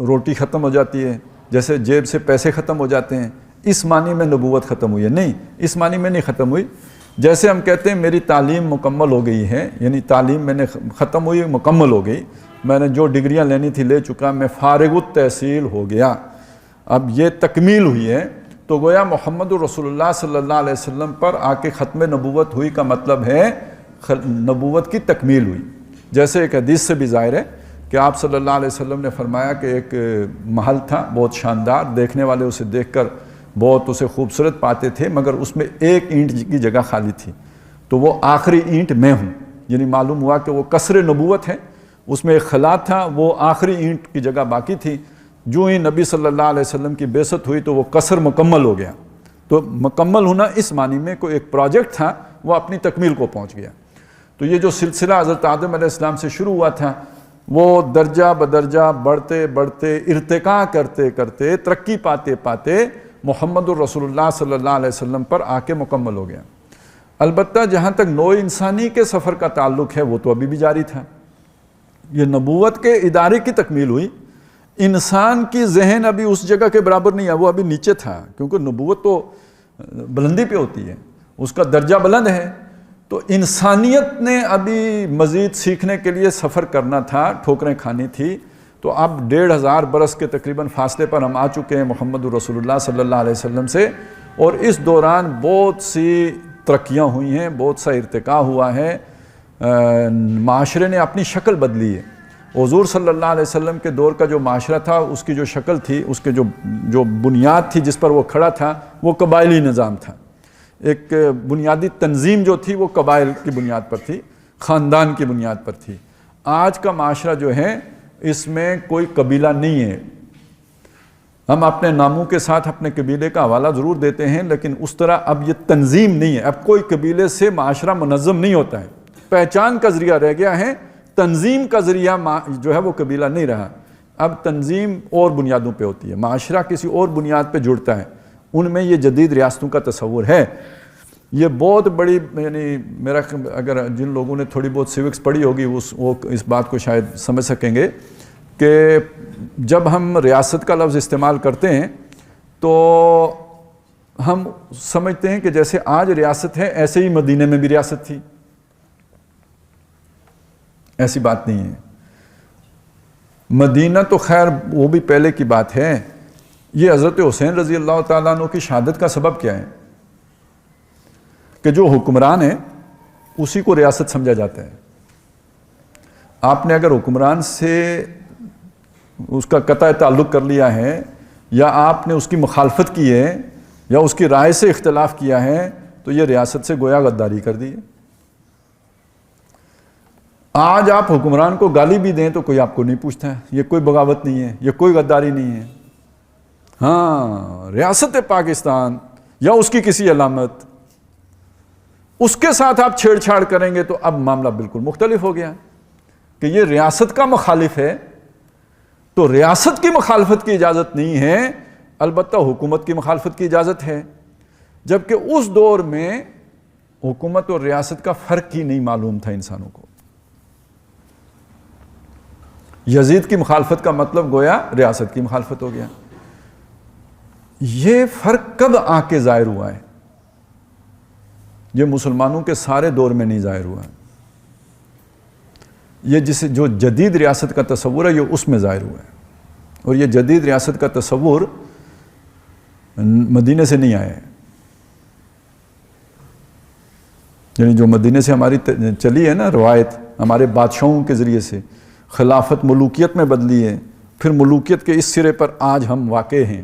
روٹی ختم ہو جاتی ہے, جیسے جیب سے پیسے ختم ہو جاتے ہیں, اس معنی میں نبوت ختم ہوئی ہے. نہیں, اس معنی میں نہیں ختم ہوئی. جیسے ہم کہتے ہیں میری تعلیم مکمل ہو گئی ہے, یعنی تعلیم میں نے ختم ہوئی, مکمل ہو گئی, میں نے جو ڈگریاں لینی تھی لے چکا, میں فارغ التحصیل ہو گیا, اب یہ تکمیل ہوئی ہے. تو گویا محمد رسول اللہ صلی اللہ علیہ وسلم پر آ کے ختم نبوت ہوئی کا مطلب ہے نبوت کی تکمیل ہوئی. جیسے ایک حدیث سے بھی ظاہر ہے کہ آپ صلی اللہ علیہ وسلم نے فرمایا کہ ایک محل تھا بہت شاندار, دیکھنے والے اسے دیکھ کر بہت اسے خوبصورت پاتے تھے, مگر اس میں ایک اینٹ کی جگہ خالی تھی, تو وہ آخری اینٹ میں ہوں. یعنی معلوم ہوا کہ وہ قصر نبوت ہے, اس میں ایک خلا تھا, وہ آخری اینٹ کی جگہ باقی تھی. جو ہی نبی صلی اللہ علیہ وسلم کی بعثت ہوئی تو وہ قصر مکمل ہو گیا. تو مکمل ہونا اس معنی میں کوئی ایک پروجیکٹ تھا, وہ اپنی تکمیل کو پہنچ گیا. تو یہ جو سلسلہ حضرت آدم علیہ السلام سے شروع ہوا تھا وہ درجہ بدرجہ بڑھتے بڑھتے ارتقاء کرتے کرتے ترقی پاتے پاتے محمد الرسول اللہ صلی اللہ علیہ وسلم پر آ کے مکمل ہو گیا. البتہ جہاں تک نوع انسانی کے سفر کا تعلق ہے وہ تو ابھی بھی جاری تھا. یہ نبوت کے ادارے کی تکمیل ہوئی, انسان کی ذہن ابھی اس جگہ کے برابر نہیں ہے, وہ ابھی نیچے تھا, کیونکہ نبوت تو بلندی پہ ہوتی ہے, اس کا درجہ بلند ہے. تو انسانیت نے ابھی مزید سیکھنے کے لیے سفر کرنا تھا, ٹھوکریں کھانی تھی. تو اب 1500 برس کے تقریباً فاصلے پر ہم آ چکے ہیں محمد رسول اللہ صلی اللہ علیہ وسلم سے, اور اس دوران بہت سی ترقیاں ہوئی ہیں, بہت سا ارتقاء ہوا ہے, معاشرے نے اپنی شکل بدلی ہے. حضور صلی اللہ علیہ وسلم کے دور کا جو معاشرہ تھا اس کی جو شکل تھی, اس کے جو بنیاد تھی جس پر وہ کھڑا تھا وہ قبائلی نظام تھا. ایک بنیادی تنظیم جو تھی وہ قبائل کی بنیاد پر تھی, خاندان کی بنیاد پر تھی. آج کا معاشرہ جو ہے اس میں کوئی قبیلہ نہیں ہے. ہم اپنے ناموں کے ساتھ اپنے قبیلے کا حوالہ ضرور دیتے ہیں, لیکن اس طرح اب یہ تنظیم نہیں ہے. اب کوئی قبیلے سے معاشرہ منظم نہیں ہوتا ہے. پہچان کا ذریعہ رہ گیا ہے, تنظیم کا ذریعہ جو ہے وہ قبیلہ نہیں رہا. اب تنظیم اور بنیادوں پہ ہوتی ہے, معاشرہ کسی اور بنیاد پہ جڑتا ہے. ان میں یہ جدید ریاستوں کا تصور ہے. یہ بہت بڑی, یعنی میرا اگر جن لوگوں نے تھوڑی بہت سیوکس پڑھی ہوگی وہ اس بات کو شاید سمجھ سکیں گے کہ جب ہم ریاست کا لفظ استعمال کرتے ہیں تو ہم سمجھتے ہیں کہ جیسے آج ریاست ہے ایسے ہی مدینے میں بھی ریاست تھی. ایسی بات نہیں ہے. مدینہ تو خیر وہ بھی پہلے کی بات ہے. یہ حضرت حسین رضی اللہ تعالیٰ عنہ کی شہادت کا سبب کیا ہے کہ جو حکمران ہے اسی کو ریاست سمجھا جاتا ہے. آپ نے اگر حکمران سے اس کا قطع تعلق کر لیا ہے, یا آپ نے اس کی مخالفت کی ہے, یا اس کی رائے سے اختلاف کیا ہے, تو یہ ریاست سے گویا غداری کر دی ہے. آج آپ حکمران کو گالی بھی دیں تو کوئی آپ کو نہیں پوچھتا ہے, یہ کوئی بغاوت نہیں ہے, یہ کوئی غداری نہیں ہے. ہاں, ریاست پاکستان یا اس کی کسی علامت, اس کے ساتھ آپ چھیڑ چھاڑ کریں گے تو اب معاملہ بالکل مختلف ہو گیا کہ یہ ریاست کا مخالف ہے. تو ریاست کی مخالفت کی اجازت نہیں ہے, البتہ حکومت کی مخالفت کی اجازت ہے. جبکہ اس دور میں حکومت اور ریاست کا فرق ہی نہیں معلوم تھا انسانوں کو. یزید کی مخالفت کا مطلب گویا ریاست کی مخالفت ہو گیا. یہ فرق کب آ کے ظاہر ہوا ہے؟ یہ مسلمانوں کے سارے دور میں نہیں ظاہر ہوا ہے. یہ جو جدید ریاست کا تصور ہے یہ اس میں ظاہر ہوا ہے. اور یہ جدید ریاست کا تصور مدینے سے نہیں آیا ہے. یعنی جو مدینے سے ہماری چلی ہے نا روایت, ہمارے بادشاہوں کے ذریعے سے خلافت ملوکیت میں بدلی ہے, پھر ملوکیت کے اس سرے پر آج ہم واقع ہیں.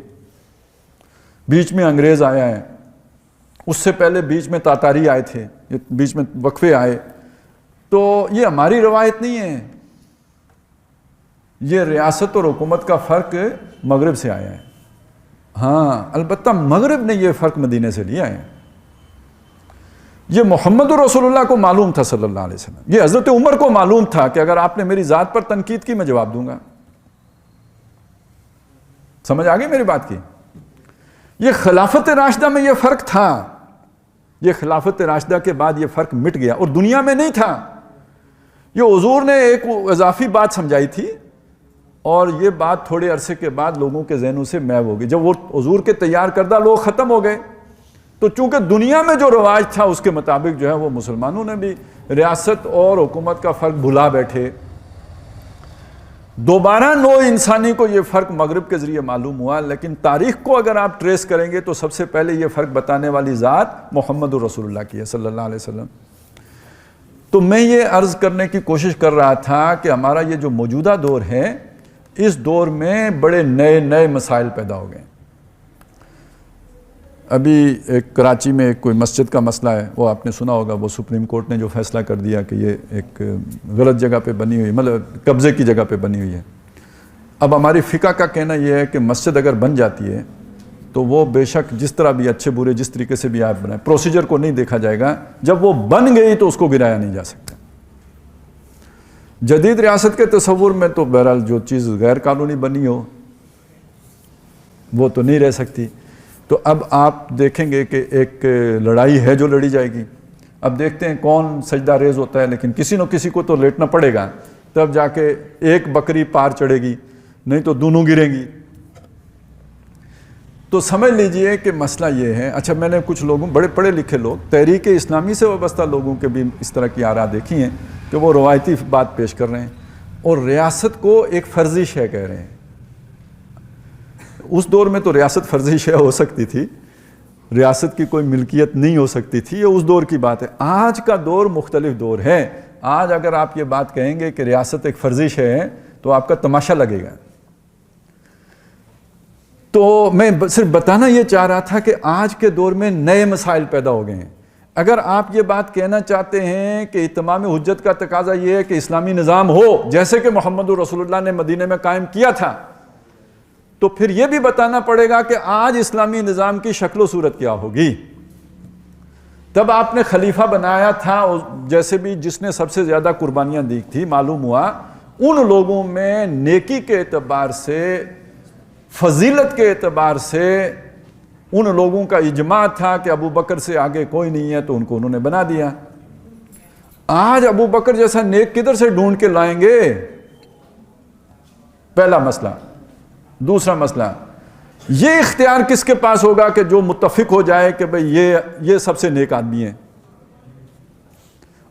بیچ میں انگریز آیا ہے, اس سے پہلے بیچ میں تاتاری آئے تھے, بیچ میں وقفے آئے. تو یہ ہماری روایت نہیں ہے. یہ ریاست اور حکومت کا فرق مغرب سے آیا ہے. ہاں البتہ مغرب نے یہ فرق مدینے سے لیا ہے. یہ محمد رسول اللہ کو معلوم تھا صلی اللہ علیہ وسلم, یہ حضرت عمر کو معلوم تھا کہ اگر آپ نے میری ذات پر تنقید کی میں جواب دوں گا. سمجھ آ گئی میری بات کی؟ یہ خلافت راشدہ میں یہ فرق تھا, یہ خلافت راشدہ کے بعد یہ فرق مٹ گیا, اور دنیا میں نہیں تھا. یہ حضور نے ایک اضافی بات سمجھائی تھی, اور یہ بات تھوڑے عرصے کے بعد لوگوں کے ذہنوں سے محو ہو گئی. جب وہ حضور کے تیار کردہ لوگ ختم ہو گئے تو چونکہ دنیا میں جو رواج تھا اس کے مطابق جو ہے وہ مسلمانوں نے بھی ریاست اور حکومت کا فرق بھلا بیٹھے. دوبارہ نو انسانی کو یہ فرق مغرب کے ذریعے معلوم ہوا, لیکن تاریخ کو اگر آپ ٹریس کریں گے تو سب سے پہلے یہ فرق بتانے والی ذات محمد رسول اللہ کی ہے صلی اللہ علیہ وسلم. تو میں یہ عرض کرنے کی کوشش کر رہا تھا کہ ہمارا یہ جو موجودہ دور ہے, اس دور میں بڑے نئے نئے مسائل پیدا ہو گئے. ابھی ایک کراچی میں کوئی مسجد کا مسئلہ ہے, وہ آپ نے سنا ہوگا, وہ سپریم کورٹ نے جو فیصلہ کر دیا کہ یہ ایک غلط جگہ پہ بنی ہوئی, مطلب قبضے کی جگہ پہ بنی ہوئی ہے. اب ہماری فقہ کا کہنا یہ ہے کہ مسجد اگر بن جاتی ہے تو وہ بے شک جس طرح بھی اچھے برے جس طریقے سے بھی آپ بنائیں, پروسیجر کو نہیں دیکھا جائے گا. جب وہ بن گئی تو اس کو گرایا نہیں جا سکتا. جدید ریاست کے تصور میں تو بہرحال جو چیز غیر قانونی بنی ہو وہ تو نہیں رہ سکتی. تو اب آپ دیکھیں گے کہ ایک لڑائی ہے جو لڑی جائے گی. اب دیکھتے ہیں کون سجدہ ریز ہوتا ہے, لیکن کسی نہ کسی کو تو لیٹنا پڑے گا, تب جا کے ایک بکری پار چڑھے گی, نہیں تو دونوں گریں گی. تو سمجھ لیجئے کہ مسئلہ یہ ہے. اچھا, میں نے کچھ لوگوں, بڑے پڑھے لکھے لوگ, تحریک اسلامی سے وابستہ لوگوں کے بھی اس طرح کی آراء دیکھی ہیں کہ وہ روایتی بات پیش کر رہے ہیں اور ریاست کو ایک فرضی شے کہہ رہے ہیں. اس دور میں تو ریاست فرضی شے ہو سکتی تھی, ریاست کی کوئی ملکیت نہیں ہو سکتی تھی, یہ اس دور کی بات ہے. آج کا دور مختلف دور ہے. آج اگر آپ یہ بات کہیں گے کہ ریاست ایک فرضی شے ہے تو آپ کا تماشا لگے گا. تو میں صرف بتانا یہ چاہ رہا تھا کہ آج کے دور میں نئے مسائل پیدا ہو گئے ہیں. اگر آپ یہ بات کہنا چاہتے ہیں کہ اتمام حجت کا تقاضا یہ ہے کہ اسلامی نظام ہو جیسے کہ محمد رسول اللہ نے مدینے میں قائم کیا تھا, تو پھر یہ بھی بتانا پڑے گا کہ آج اسلامی نظام کی شکل و صورت کیا ہوگی. تب آپ نے خلیفہ بنایا تھا, جیسے بھی جس نے سب سے زیادہ قربانیاں دی تھی, معلوم ہوا ان لوگوں میں نیکی کے اعتبار سے, فضیلت کے اعتبار سے ان لوگوں کا اجماع تھا کہ ابو بکر سے آگے کوئی نہیں ہے, تو ان کو انہوں نے بنا دیا. آج ابو بکر جیسا نیک کدھر سے ڈھونڈ کے لائیں گے؟ پہلا مسئلہ. دوسرا مسئلہ, یہ اختیار کس کے پاس ہوگا کہ جو متفق ہو جائے کہ بھئی یہ سب سے نیک آدمی ہیں؟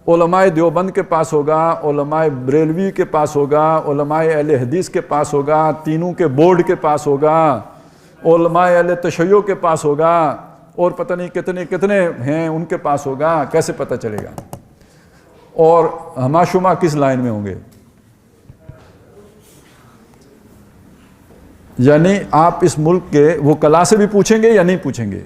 علماء دیوبند کے پاس ہوگا, علماء بریلوی کے پاس ہوگا, علماء اہل حدیث کے پاس ہوگا, تینوں کے بورڈ کے پاس ہوگا, علماء اہل تشیع کے پاس ہوگا, اور پتہ نہیں کتنے کتنے ہیں ان کے پاس ہوگا. کیسے پتہ چلے گا؟ اور ہما شما کس لائن میں ہوں گے؟ یعنی آپ اس ملک کے وکلاء سے بھی پوچھیں گے یا نہیں پوچھیں گے؟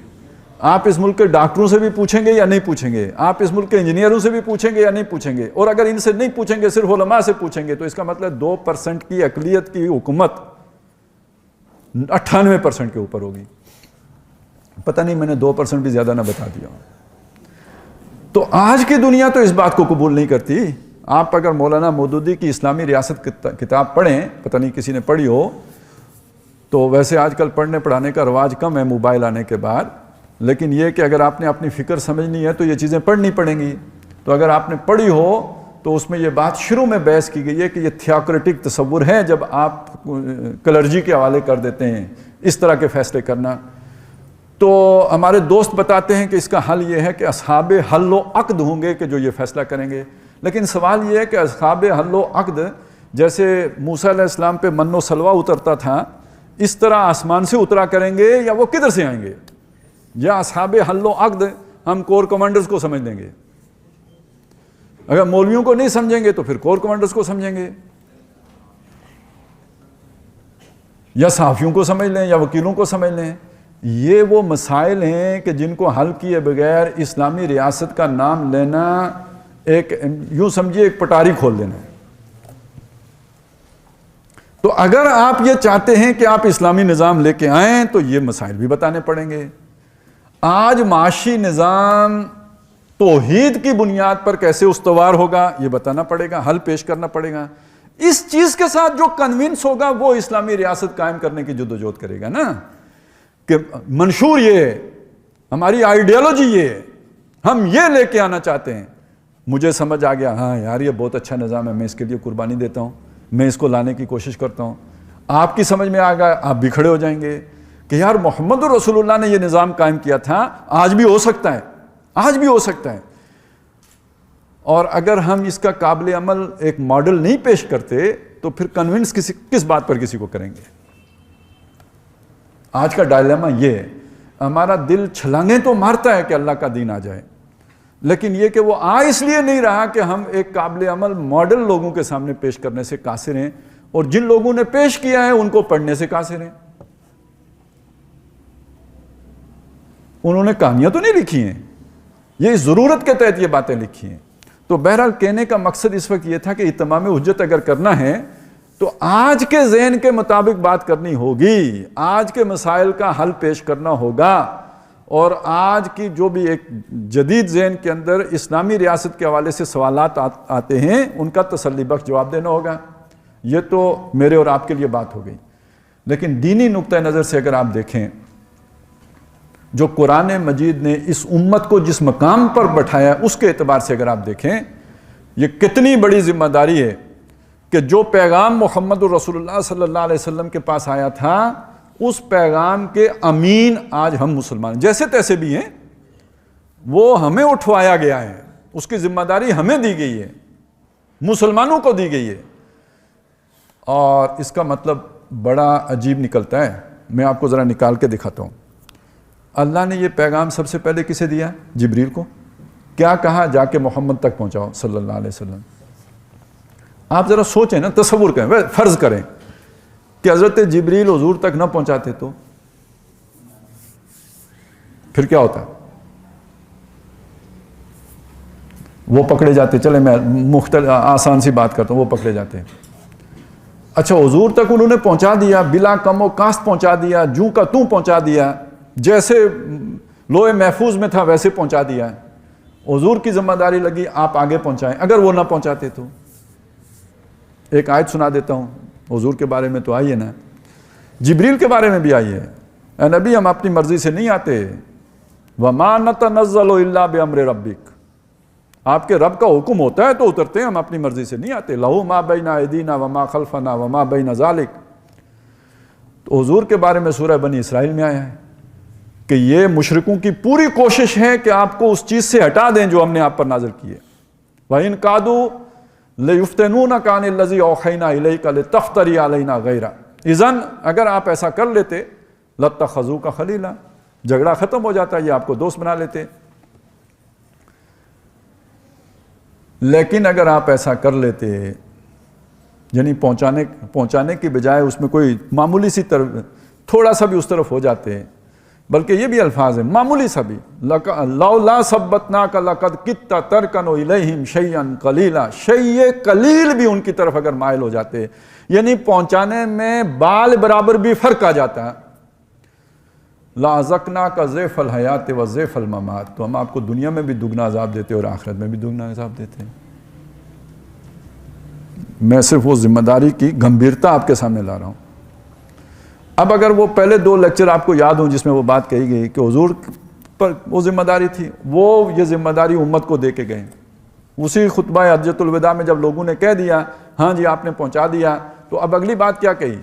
آپ اس ملک کے ڈاکٹروں سے بھی پوچھیں گے یا نہیں پوچھیں گے؟ آپ اس ملک کے انجینئروں سے بھی پوچھیں گے یا نہیں پوچھیں گے؟ اور اگر ان سے نہیں پوچھیں گے, صرف علماء سے پوچھیں گے, تو اس کا مطلب 2% کی اقلیت کی حکومت 98% کے اوپر ہوگی. پتہ نہیں میں نے 2% بھی زیادہ نہ بتا دیا. تو آج کی دنیا تو اس بات کو قبول نہیں کرتی. آپ اگر مولانا مودودی کی اسلامی ریاست کتاب پڑھیں, پتہ نہیں کسی نے پڑھی ہو, تو ویسے آج کل پڑھنے پڑھانے کا رواج کم ہے موبائل آنے کے بعد, لیکن یہ کہ اگر آپ نے اپنی فکر سمجھنی ہے تو یہ چیزیں پڑھنی پڑیں گی. تو اگر آپ نے پڑھی ہو تو اس میں یہ بات شروع میں بحث کی گئی ہے کہ یہ تھیوکریٹک تصور ہے جب آپ کلرجی کے حوالے کر دیتے ہیں اس طرح کے فیصلے کرنا. تو ہمارے دوست بتاتے ہیں کہ اس کا حل یہ ہے کہ اصحاب حل و عقد ہوں گے کہ جو یہ فیصلہ کریں گے. لیکن سوال یہ ہے کہ اصحاب حل و عقد جیسے موسیٰ علیہ السلام پہ من و سلوہ اترتا تھا, اس طرح آسمان سے اترا کریں گے یا وہ کدھر سے آئیں گے؟ یا اصحاب حل و عقد ہم کور کمانڈرز کو سمجھ لیں گے؟ اگر مولویوں کو نہیں سمجھیں گے تو پھر کور کمانڈرز کو سمجھیں گے, یا صحافیوں کو سمجھ لیں, یا وکیلوں کو سمجھ لیں. یہ وہ مسائل ہیں کہ جن کو حل کیے بغیر اسلامی ریاست کا نام لینا ایک یوں سمجھیے ایک پٹاری کھول دینا ہے. تو اگر آپ یہ چاہتے ہیں کہ آپ اسلامی نظام لے کے آئیں تو یہ مسائل بھی بتانے پڑیں گے. آج معاشی نظام توحید کی بنیاد پر کیسے استوار ہوگا یہ بتانا پڑے گا, حل پیش کرنا پڑے گا. اس چیز کے ساتھ جو کنونس ہوگا وہ اسلامی ریاست قائم کرنے کی جدوجہد کرے گا نا, کہ منشور یہ ہے, ہماری آئیڈیالوجی یہ ہے, ہم یہ لے کے آنا چاہتے ہیں. مجھے سمجھ آ گیا, ہاں یار یہ بہت اچھا نظام ہے, میں اس کے لیے قربانی دیتا ہوں, میں اس کو لانے کی کوشش کرتا ہوں. آپ کی سمجھ میں آ گیا, آپ بھی کھڑے ہو جائیں گے کہ یار محمد رسول اللہ نے یہ نظام قائم کیا تھا, آج بھی ہو سکتا ہے, آج بھی ہو سکتا ہے. اور اگر ہم اس کا قابل عمل ایک ماڈل نہیں پیش کرتے تو پھر کنونس کس بات پر کسی کو کریں گے. آج کا ڈائلیما یہ ہے, ہمارا دل چھلانگیں تو مارتا ہے کہ اللہ کا دین آ جائے, لیکن یہ کہ وہ آ اس لیے نہیں رہا کہ ہم ایک قابل عمل ماڈل لوگوں کے سامنے پیش کرنے سے قاصر ہیں, اور جن لوگوں نے پیش کیا ہے ان کو پڑھنے سے قاصر ہیں. انہوں نے کہانیاں تو نہیں لکھی ہیں, یہ ضرورت کے تحت یہ باتیں لکھی ہیں. تو بہرحال کہنے کا مقصد اس وقت یہ تھا کہ اتمام حجت اگر کرنا ہے تو آج کے ذہن کے مطابق بات کرنی ہوگی, آج کے مسائل کا حل پیش کرنا ہوگا, اور آج کی جو بھی ایک جدید ذہن کے اندر اسلامی ریاست کے حوالے سے سوالات آتے ہیں ان کا تسلی بخش جواب دینا ہوگا. یہ تو میرے اور آپ کے لیے بات ہو گئی. لیکن دینی نقطہ نظر سے اگر آپ دیکھیں, جو قرآن مجید نے اس امت کو جس مقام پر بٹھایا اس کے اعتبار سے اگر آپ دیکھیں, یہ کتنی بڑی ذمہ داری ہے کہ جو پیغام محمد رسول اللہ صلی اللہ علیہ وسلم کے پاس آیا تھا اس پیغام کے امین آج ہم مسلمان جیسے تیسے بھی ہیں, وہ ہمیں اٹھوایا گیا ہے, اس کی ذمہ داری ہمیں دی گئی ہے, مسلمانوں کو دی گئی ہے. اور اس کا مطلب بڑا عجیب نکلتا ہے, میں آپ کو ذرا نکال کے دکھاتا ہوں. اللہ نے یہ پیغام سب سے پہلے کسے دیا؟ جبریل کو. کیا کہا؟ جا کے محمد تک پہنچاؤ صلی اللہ علیہ وسلم. آپ ذرا سوچیں نا, تصور کریں, فرض کریں کہ حضرت جبریل حضور تک نہ پہنچاتے تو پھر کیا ہوتا؟ وہ پکڑے جاتے. چلے میں مختلف آسان سی بات کرتا ہوں, وہ پکڑے جاتے. اچھا حضور تک انہوں نے پہنچا دیا, بلا کم و کاست پہنچا دیا, جوں کا توں پہنچا دیا, جیسے لوح محفوظ میں تھا ویسے پہنچا دیا. حضور کی ذمہ داری لگی آپ آگے پہنچائیں. اگر وہ نہ پہنچاتے تو ایک آیت سنا دیتا ہوں, حضور کے بارے میں تو آئی ہے نا, جبریل کے بارے میں بھی آئی ہے. اے نبی ہم اپنی مرضی سے نہیں آتے, وَمَا نَتَنَزَّلُ إِلَّا بِأَمْرِ رَبِّكَ, آپ کے رب کا حکم ہوتا ہے تو اترتے ہیں, ہم اپنی مرضی سے نہیں آتے. لَهُ مَا بَيْنَ أَيْدِينَا وَمَا خَلْفَنَا وَمَا بَيْنَ ذَلِكَ. تو حضور کے بارے میں سورہ بنی اسرائیل میں آیا ہے کہ یہ مشرکوں کی پوری کوشش ہے کہ آپ کو اس چیز سے ہٹا دیں جو ہم نے آپ پر نازل کی ہے. وَإِن كَادُوا لَيُفْتِنُونَكَ عَنِ الَّذِي أَوْحَيْنَا إِلَيْكَ لِتَفْتَرِيَ عَلَيْنَا غَيْرَهُ. اذن اگر آپ ایسا کر لیتے لَاتَّخَذُوكَ خَلِيلًا, جھگڑا ختم ہو جاتا, یہ آپ کو دوست بنا لیتے. لیکن اگر آپ ایسا کر لیتے, یعنی پہنچانے کی بجائے اس میں کوئی معمولی سی طرف تھوڑا سا بھی اس طرف ہو جاتے, بلکہ یہ بھی الفاظ ہیں معمولی سا بھی, لولا ثبتناک لقد کدت ترکن الیہم شیئا قلیلا, شیء قلیل بھی ان کی طرف اگر مائل ہو جاتے, یعنی پہنچانے میں بال برابر بھی فرق آ جاتا, لَأَذَقْنَاكَ ضِعْفَ الْحَيَاةِ وَضِعْفَ الْمَمَاتِ, تو ہم آپ کو دنیا میں بھی دگنا عذاب دیتے اور آخرت میں بھی دگنا عذاب دیتے ہیں. میں صرف وہ ذمہ داری کی گمبھیرتا آپ کے سامنے لا رہا ہوں. اب اگر وہ پہلے 2 لیکچر آپ کو یاد ہوں جس میں وہ بات کہی گئی کہ حضور پر وہ ذمہ داری تھی, وہ یہ ذمہ داری امت کو دے کے گئے. اسی خطبہ حجۃ الوداع میں جب لوگوں نے کہہ دیا ہاں جی آپ نے پہنچا دیا, تو اب اگلی بات کیا کہی؟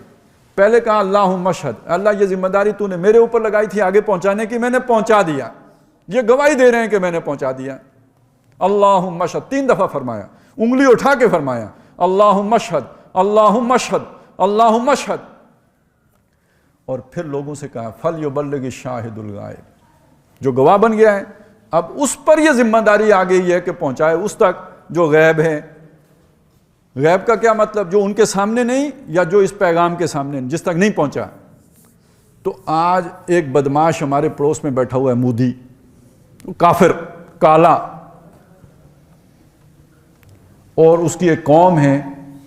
پہلے کہا اللہم اشہد, اللہ یہ ذمہ داری تو نے میرے اوپر لگائی تھی آگے پہنچانے کی, میں نے پہنچا دیا, یہ گواہی دے رہے ہیں کہ میں نے پہنچا دیا. اللہم اشہد 3 دفعہ فرمایا, انگلی اٹھا کے فرمایا اللہم اشہد اللہم اشہد اللہم اشہد. اور پھر لوگوں سے کہا فَلْيُبَلِّغِ الشَّاهِدُ الْغَائِبُ, جو گواہ بن گیا ہے اب اس پر یہ ذمہ داری آ گئی ہے کہ پہنچائے اس تک جو غیب ہے. غیب کا کیا مطلب؟ جو ان کے سامنے نہیں, یا جو اس پیغام کے سامنے جس تک نہیں پہنچا. تو آج ایک بدماش ہمارے پڑوس میں بیٹھا ہوا ہے, مودی, کافر, کالا, اور اس کی ایک قوم ہے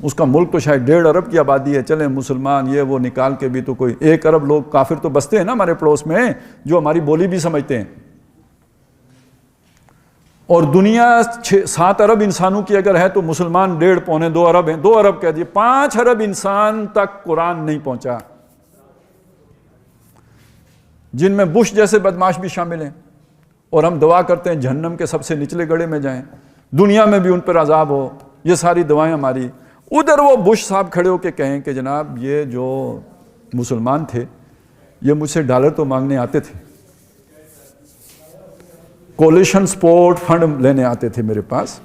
اس کا ملک تو شاید 1.5 ارب کی آبادی ہے، چلیں مسلمان یہ وہ نکال کے بھی تو کوئی 1 ارب لوگ کافر تو بستے ہیں نا ہمارے پڑوس میں، جو ہماری بولی بھی سمجھتے ہیں. اور دنیا 7 ارب انسانوں کی اگر ہے تو مسلمان 1.5 پونے 2 ارب ہیں. 2 ارب کہہ دیے، 5 ارب انسان تک قرآن نہیں پہنچا، جن میں بش جیسے بدماش بھی شامل ہیں. اور ہم دعا کرتے ہیں جہنم کے سب سے نچلے گڑھے میں جائیں، دنیا میں بھی ان پر عذاب ہو. یہ ساری دعائیں ہماری. ادھر وہ بش صاحب کھڑے ہو کے کہیں کہ جناب یہ جو مسلمان تھے یہ مجھ سے ڈالر تو مانگنے آتے تھے، کولیشن سپورٹ فنڈ لینے آتے تھے میرے پاس،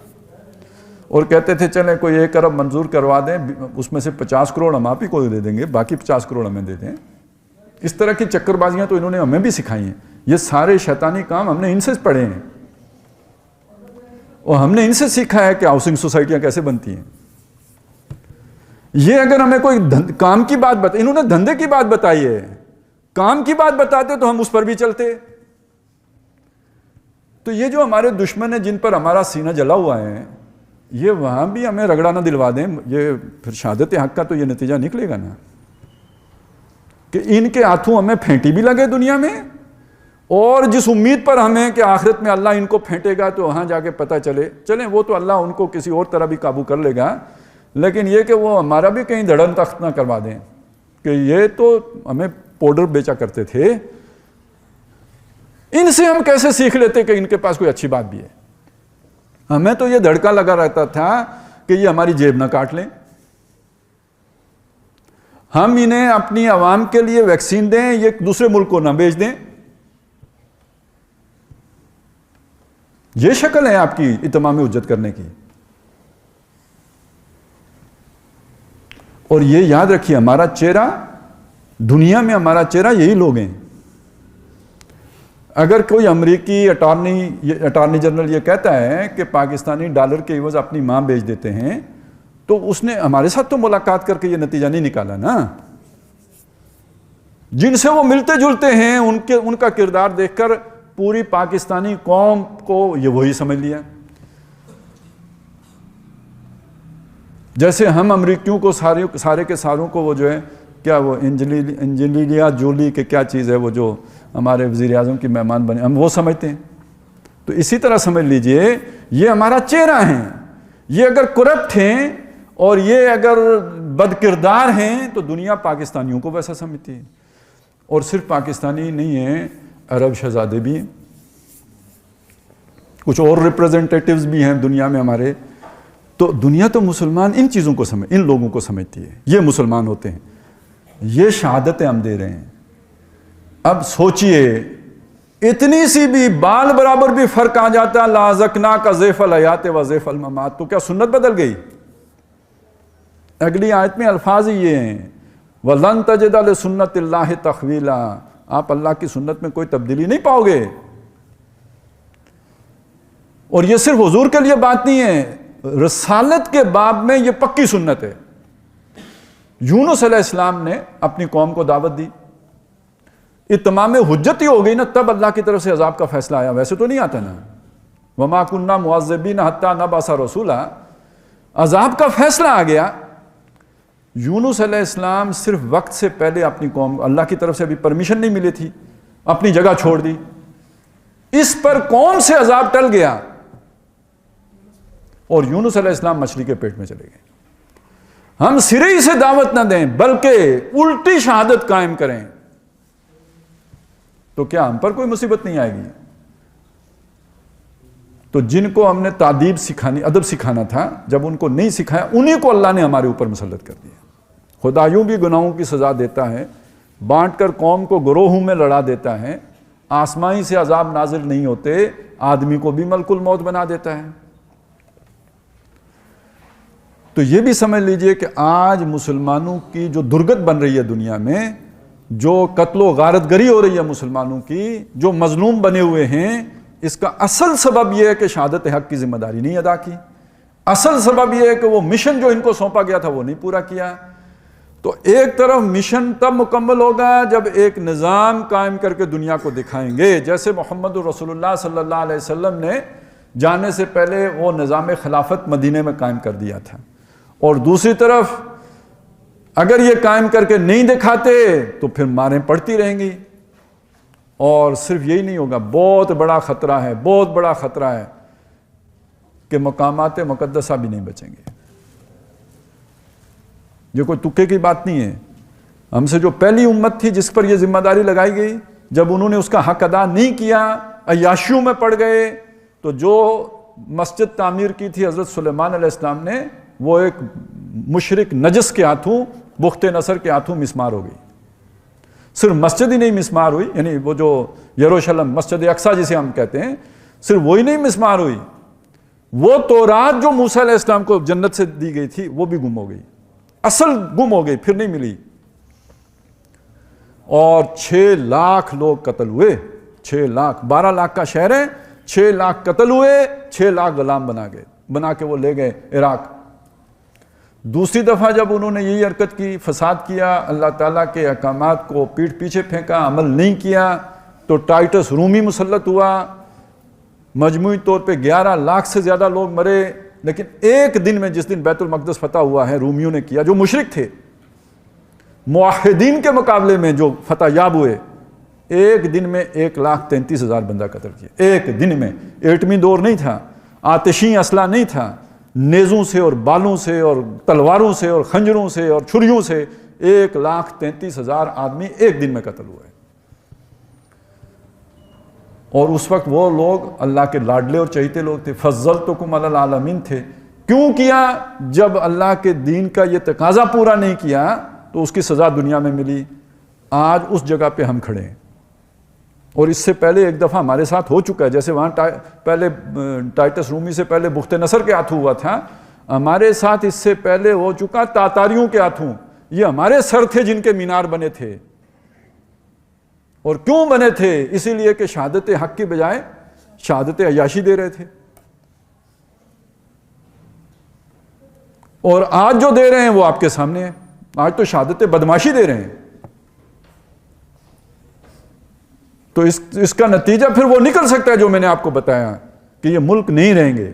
اور کہتے تھے چلیں کوئی 1 ارب منظور کروا دیں، اس میں سے 50 کروڑ ہم آپ ہی کو دے دیں گے، باقی 50 کروڑ ہمیں دے دیں. اس طرح کی چکر بازیاں تو انہوں نے ہمیں بھی سکھائی ہیں. یہ سارے شیطانی کام ہم نے ان سے پڑھے ہیں، اور ہم نے ان سے سیکھا ہے کہ ہاؤسنگ سوسائٹیاں کیسے بنتی ہیں. یہ اگر ہمیں کوئی کام کی بات بتائی، انہوں نے دھندے کی بات بتائی ہے، کام کی بات بتاتے تو ہم اس پر بھی چلتے. تو یہ جو ہمارے دشمن ہیں جن پر ہمارا سینہ جلا ہوا ہے، یہ وہاں بھی ہمیں رگڑا نہ دلوا دیں. یہ پھر شہادت حق کا تو یہ نتیجہ نکلے گا نا کہ ان کے ہاتھوں ہمیں پھینٹی بھی لگے دنیا میں، اور جس امید پر ہمیں کہ آخرت میں اللہ ان کو پھینٹے گا تو وہاں جا کے پتہ چلیں وہ تو اللہ ان کو کسی اور طرح بھی قابو کر لے گا، لیکن یہ کہ وہ ہمارا بھی کہیں دھڑن تخت نہ کروا دیں کہ یہ تو ہمیں پاؤڈر بیچا کرتے تھے. ان سے ہم کیسے سیکھ لیتے کہ ان کے پاس کوئی اچھی بات بھی ہے. ہمیں تو یہ دھڑکا لگا رہتا تھا کہ یہ ہماری جیب نہ کاٹ لیں، ہم انہیں اپنی عوام کے لیے ویکسین دیں، یہ دوسرے ملک کو نہ بیچ دیں. یہ شکل ہے آپ کی اتمام حجت کرنے کی. اور یہ یاد رکھیے ہمارا چہرہ دنیا میں، ہمارا چہرہ یہی لوگ ہیں. اگر کوئی امریکی اٹارنی جنرل یہ کہتا ہے کہ پاکستانی ڈالر کے عوض اپنی ماں بیچ دیتے ہیں، تو اس نے ہمارے ساتھ تو ملاقات کر کے یہ نتیجہ نہیں نکالا نا. جن سے وہ ملتے جلتے ہیں ان کا کردار دیکھ کر پوری پاکستانی قوم کو یہ وہی سمجھ لیا. جیسے ہم امریکیوں کو سارے کے ساروں کو وہ جو ہے کیا وہ انجلیلیا جولی کے کیا چیز ہے وہ جو ہمارے وزیر اعظم کی مہمان بنے، ہم وہ سمجھتے ہیں. تو اسی طرح سمجھ لیجئے یہ ہمارا چہرہ ہیں. یہ اگر کرپٹ ہیں اور یہ اگر بد کردار ہیں تو دنیا پاکستانیوں کو ویسا سمجھتی ہے. اور صرف پاکستانی نہیں ہیں، عرب شہزادے بھی ہیں، کچھ اور ریپریزنٹیٹیوز بھی ہیں دنیا میں ہمارے. تو دنیا تو مسلمان ان چیزوں کو ان لوگوں کو سمجھتی ہے، یہ مسلمان ہوتے ہیں. یہ شہادتیں ہم دے رہے ہیں. اب سوچئے اتنی سی بھی بال برابر بھی فرق آ جاتا، لازکنا کا ضیف الحیات و ضیف الممات، تو کیا سنت بدل گئی؟ اگلی آیت میں الفاظ ہی یہ ہیں وَلَن تَجِدَ لِسُنَّتِ اللَّهِ تَحْوِيلًا، آپ اللہ کی سنت میں کوئی تبدیلی نہیں پاؤ گے. اور یہ صرف حضور کے لیے بات نہیں ہے، رسالت کے باب میں یہ پکی سنت ہے. یونس علیہ السلام نے اپنی قوم کو دعوت دی، اتمام حجت ہی ہو گئی نا، تب اللہ کی طرف سے عذاب کا فیصلہ آیا. ویسے تو نہیں آتا نا، وَمَا كُنَّا مُعَذِّبِينَ حَتَّى نَبْعَثَ رَسُولًا، عذاب کا فیصلہ آ گیا. یونس علیہ السلام صرف وقت سے پہلے اپنی قوم، اللہ کی طرف سے ابھی پرمیشن نہیں ملی تھی، اپنی جگہ چھوڑ دی. اس پر قوم سے عذاب ٹل گیا اور یونس علیہ السلام مچھلی کے پیٹ میں چلے گئے. ہم سرے ہی سے دعوت نہ دیں بلکہ الٹی شہادت قائم کریں تو کیا ہم پر کوئی مصیبت نہیں آئے گی؟ تو جن کو ہم نے تادیب سکھانی، ادب سکھانا تھا، جب ان کو نہیں سکھایا انہیں کو اللہ نے ہمارے اوپر مسلط کر دیا. خدا یوں بھی گناہوں کی سزا دیتا ہے، بانٹ کر قوم کو گروہوں میں لڑا دیتا ہے. آسمانی سے عذاب نازل نہیں ہوتے، آدمی کو بھی ملک الموت بنا دیتا ہے. تو یہ بھی سمجھ لیجئے کہ آج مسلمانوں کی جو درگت بن رہی ہے دنیا میں، جو قتل و غارت گری ہو رہی ہے مسلمانوں کی، جو مظلوم بنے ہوئے ہیں، اس کا اصل سبب یہ ہے کہ شہادت حق کی ذمہ داری نہیں ادا کی. اصل سبب یہ ہے کہ وہ مشن جو ان کو سونپا گیا تھا وہ نہیں پورا کیا. تو ایک طرف مشن تب مکمل ہوگا جب ایک نظام قائم کر کے دنیا کو دکھائیں گے، جیسے محمد رسول اللہ صلی اللہ علیہ وسلم نے جانے سے پہلے وہ نظام خلافت مدینے میں قائم کر دیا تھا. اور دوسری طرف اگر یہ قائم کر کے نہیں دکھاتے تو پھر ماریں پڑتی رہیں گی. اور صرف یہی نہیں ہوگا, بہت بڑا خطرہ ہے, بہت بڑا خطرہ ہے کہ مقامات مقدسہ بھی نہیں بچیں گے. یہ کوئی تکے کی بات نہیں ہے. ہم سے جو پہلی امت تھی جس پر یہ ذمہ داری لگائی گئی, جب انہوں نے اس کا حق ادا نہیں کیا, عیاشیوں میں پڑ گئے, تو جو مسجد تعمیر کی تھی حضرت سلیمان علیہ السلام نے, وہ ایک مشرک نجس کے ہاتھوں, بخت نصر کے ہاتھوں مسمار ہو گئی. صرف مسجد ہی نہیں مسمار ہوئی, یعنی وہ جو یروشلم مسجد اقصی جسے ہم کہتے ہیں, صرف وہی نہیں مسمار ہوئی, وہ تورات جو موسیٰ علیہ السلام کو جنت سے دی گئی تھی وہ بھی گم ہو گئی, اصل گم ہو گئی, پھر نہیں ملی. اور 6 لاکھ لوگ قتل ہوئے, 6 لاکھ, 12 لاکھ کا شہر ہے, 6 لاکھ قتل ہوئے, 6 لاکھ غلام بنا کے وہ لے گئے عراق. دوسری دفعہ جب انہوں نے یہی حرکت کی, فساد کیا, اللہ تعالیٰ کے احکامات کو پیٹھ پیچھے پھینکا, عمل نہیں کیا, تو ٹائٹس رومی مسلط ہوا, مجموعی طور پہ 11 لاکھ سے زیادہ لوگ مرے. لیکن ایک دن میں, جس دن بیت المقدس فتح ہوا ہے, رومیوں نے کیا, جو مشرک تھے, موحدین کے مقابلے میں جو فتح یاب ہوئے, ایک دن میں 1,33,000 بندہ قتل کیا. ایک دن میں. ایٹمی دور نہیں تھا, آتشی اسلحہ نہیں تھا, نیزوں سے اور بالوں سے اور تلواروں سے اور خنجروں سے اور چھریوں سے 1,33,000 آدمی ایک دن میں قتل ہوئے. اور اس وقت وہ لوگ اللہ کے لاڈلے اور چہیتے لوگ تھے, فضلتکم علی العالمین تھے. کیوں کیا؟ جب اللہ کے دین کا یہ تقاضا پورا نہیں کیا تو اس کی سزا دنیا میں ملی. آج اس جگہ پہ ہم کھڑے ہیں. اور اس سے پہلے ایک دفعہ ہمارے ساتھ ہو چکا ہے, جیسے وہاں پہلے ٹائٹس رومی سے پہلے بخت نصر کے ہاتھوں ہوا تھا, ہمارے ساتھ اس سے پہلے ہو چکا تاتاریوں کے ہاتھوں. یہ ہمارے سر تھے جن کے مینار بنے تھے. اور کیوں بنے تھے؟ اسی لیے کہ شہادت حق کی بجائے شہادت عیاشی دے رہے تھے. اور آج جو دے رہے ہیں وہ آپ کے سامنے ہے. آج تو شہادت بدماشی دے رہے ہیں. تو اس کا نتیجہ پھر وہ نکل سکتا ہے جو میں نے آپ کو بتایا, کہ یہ ملک نہیں رہیں گے.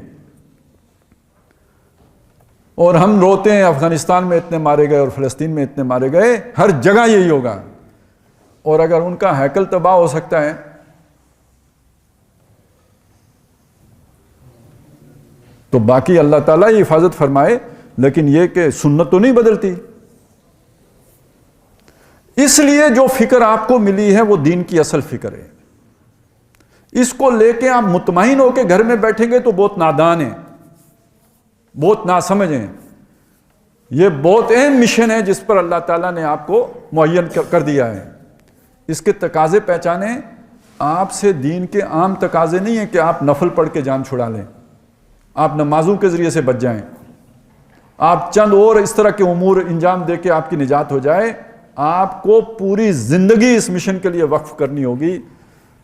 اور ہم روتے ہیں افغانستان میں اتنے مارے گئے اور فلسطین میں اتنے مارے گئے, ہر جگہ یہی ہوگا. اور اگر ان کا ہیکل تباہ ہو سکتا ہے تو باقی اللہ تعالیٰ ہی حفاظت فرمائے. لیکن یہ کہ سنت تو نہیں بدلتی. اس لیے جو فکر آپ کو ملی ہے وہ دین کی اصل فکر ہے. اس کو لے کے آپ مطمئن ہو کے گھر میں بیٹھیں گے تو بہت نادان ہیں, بہت ناسمجھ ہیں. یہ بہت اہم مشن ہے جس پر اللہ تعالیٰ نے آپ کو معین کر دیا ہے. اس کے تقاضے پہچانیں. آپ سے دین کے عام تقاضے نہیں ہیں کہ آپ نفل پڑھ کے جان چھڑا لیں, آپ نمازوں کے ذریعے سے بچ جائیں, آپ چند اور اس طرح کے امور انجام دے کے آپ کی نجات ہو جائے. آپ کو پوری زندگی اس مشن کے لیے وقف کرنی ہوگی,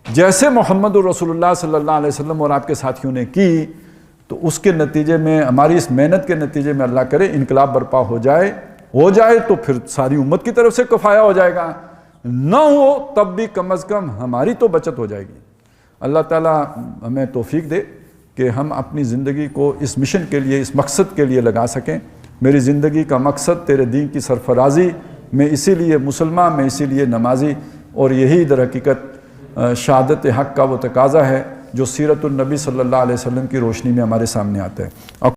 جیسے محمد رسول اللہ صلی اللہ علیہ وسلم اور آپ کے ساتھیوں نے کی. تو اس کے نتیجے میں, ہماری اس محنت کے نتیجے میں اللہ کرے انقلاب برپا ہو جائے تو پھر ساری امت کی طرف سے کفایہ ہو جائے گا. نہ ہو تب بھی کم از کم ہماری تو بچت ہو جائے گی. اللہ تعالیٰ ہمیں توفیق دے کہ ہم اپنی زندگی کو اس مشن کے لیے, اس مقصد کے لیے لگا سکیں. میری زندگی کا مقصد تیرے دین کی سرفرازی, میں اسی لیے مسلمان, میں اسی لیے نمازی. اور یہی در حقیقت شہادت حق کا وہ تقاضا ہے جو سیرت النبی صلی اللہ علیہ وسلم کی روشنی میں ہمارے سامنے آتا ہے.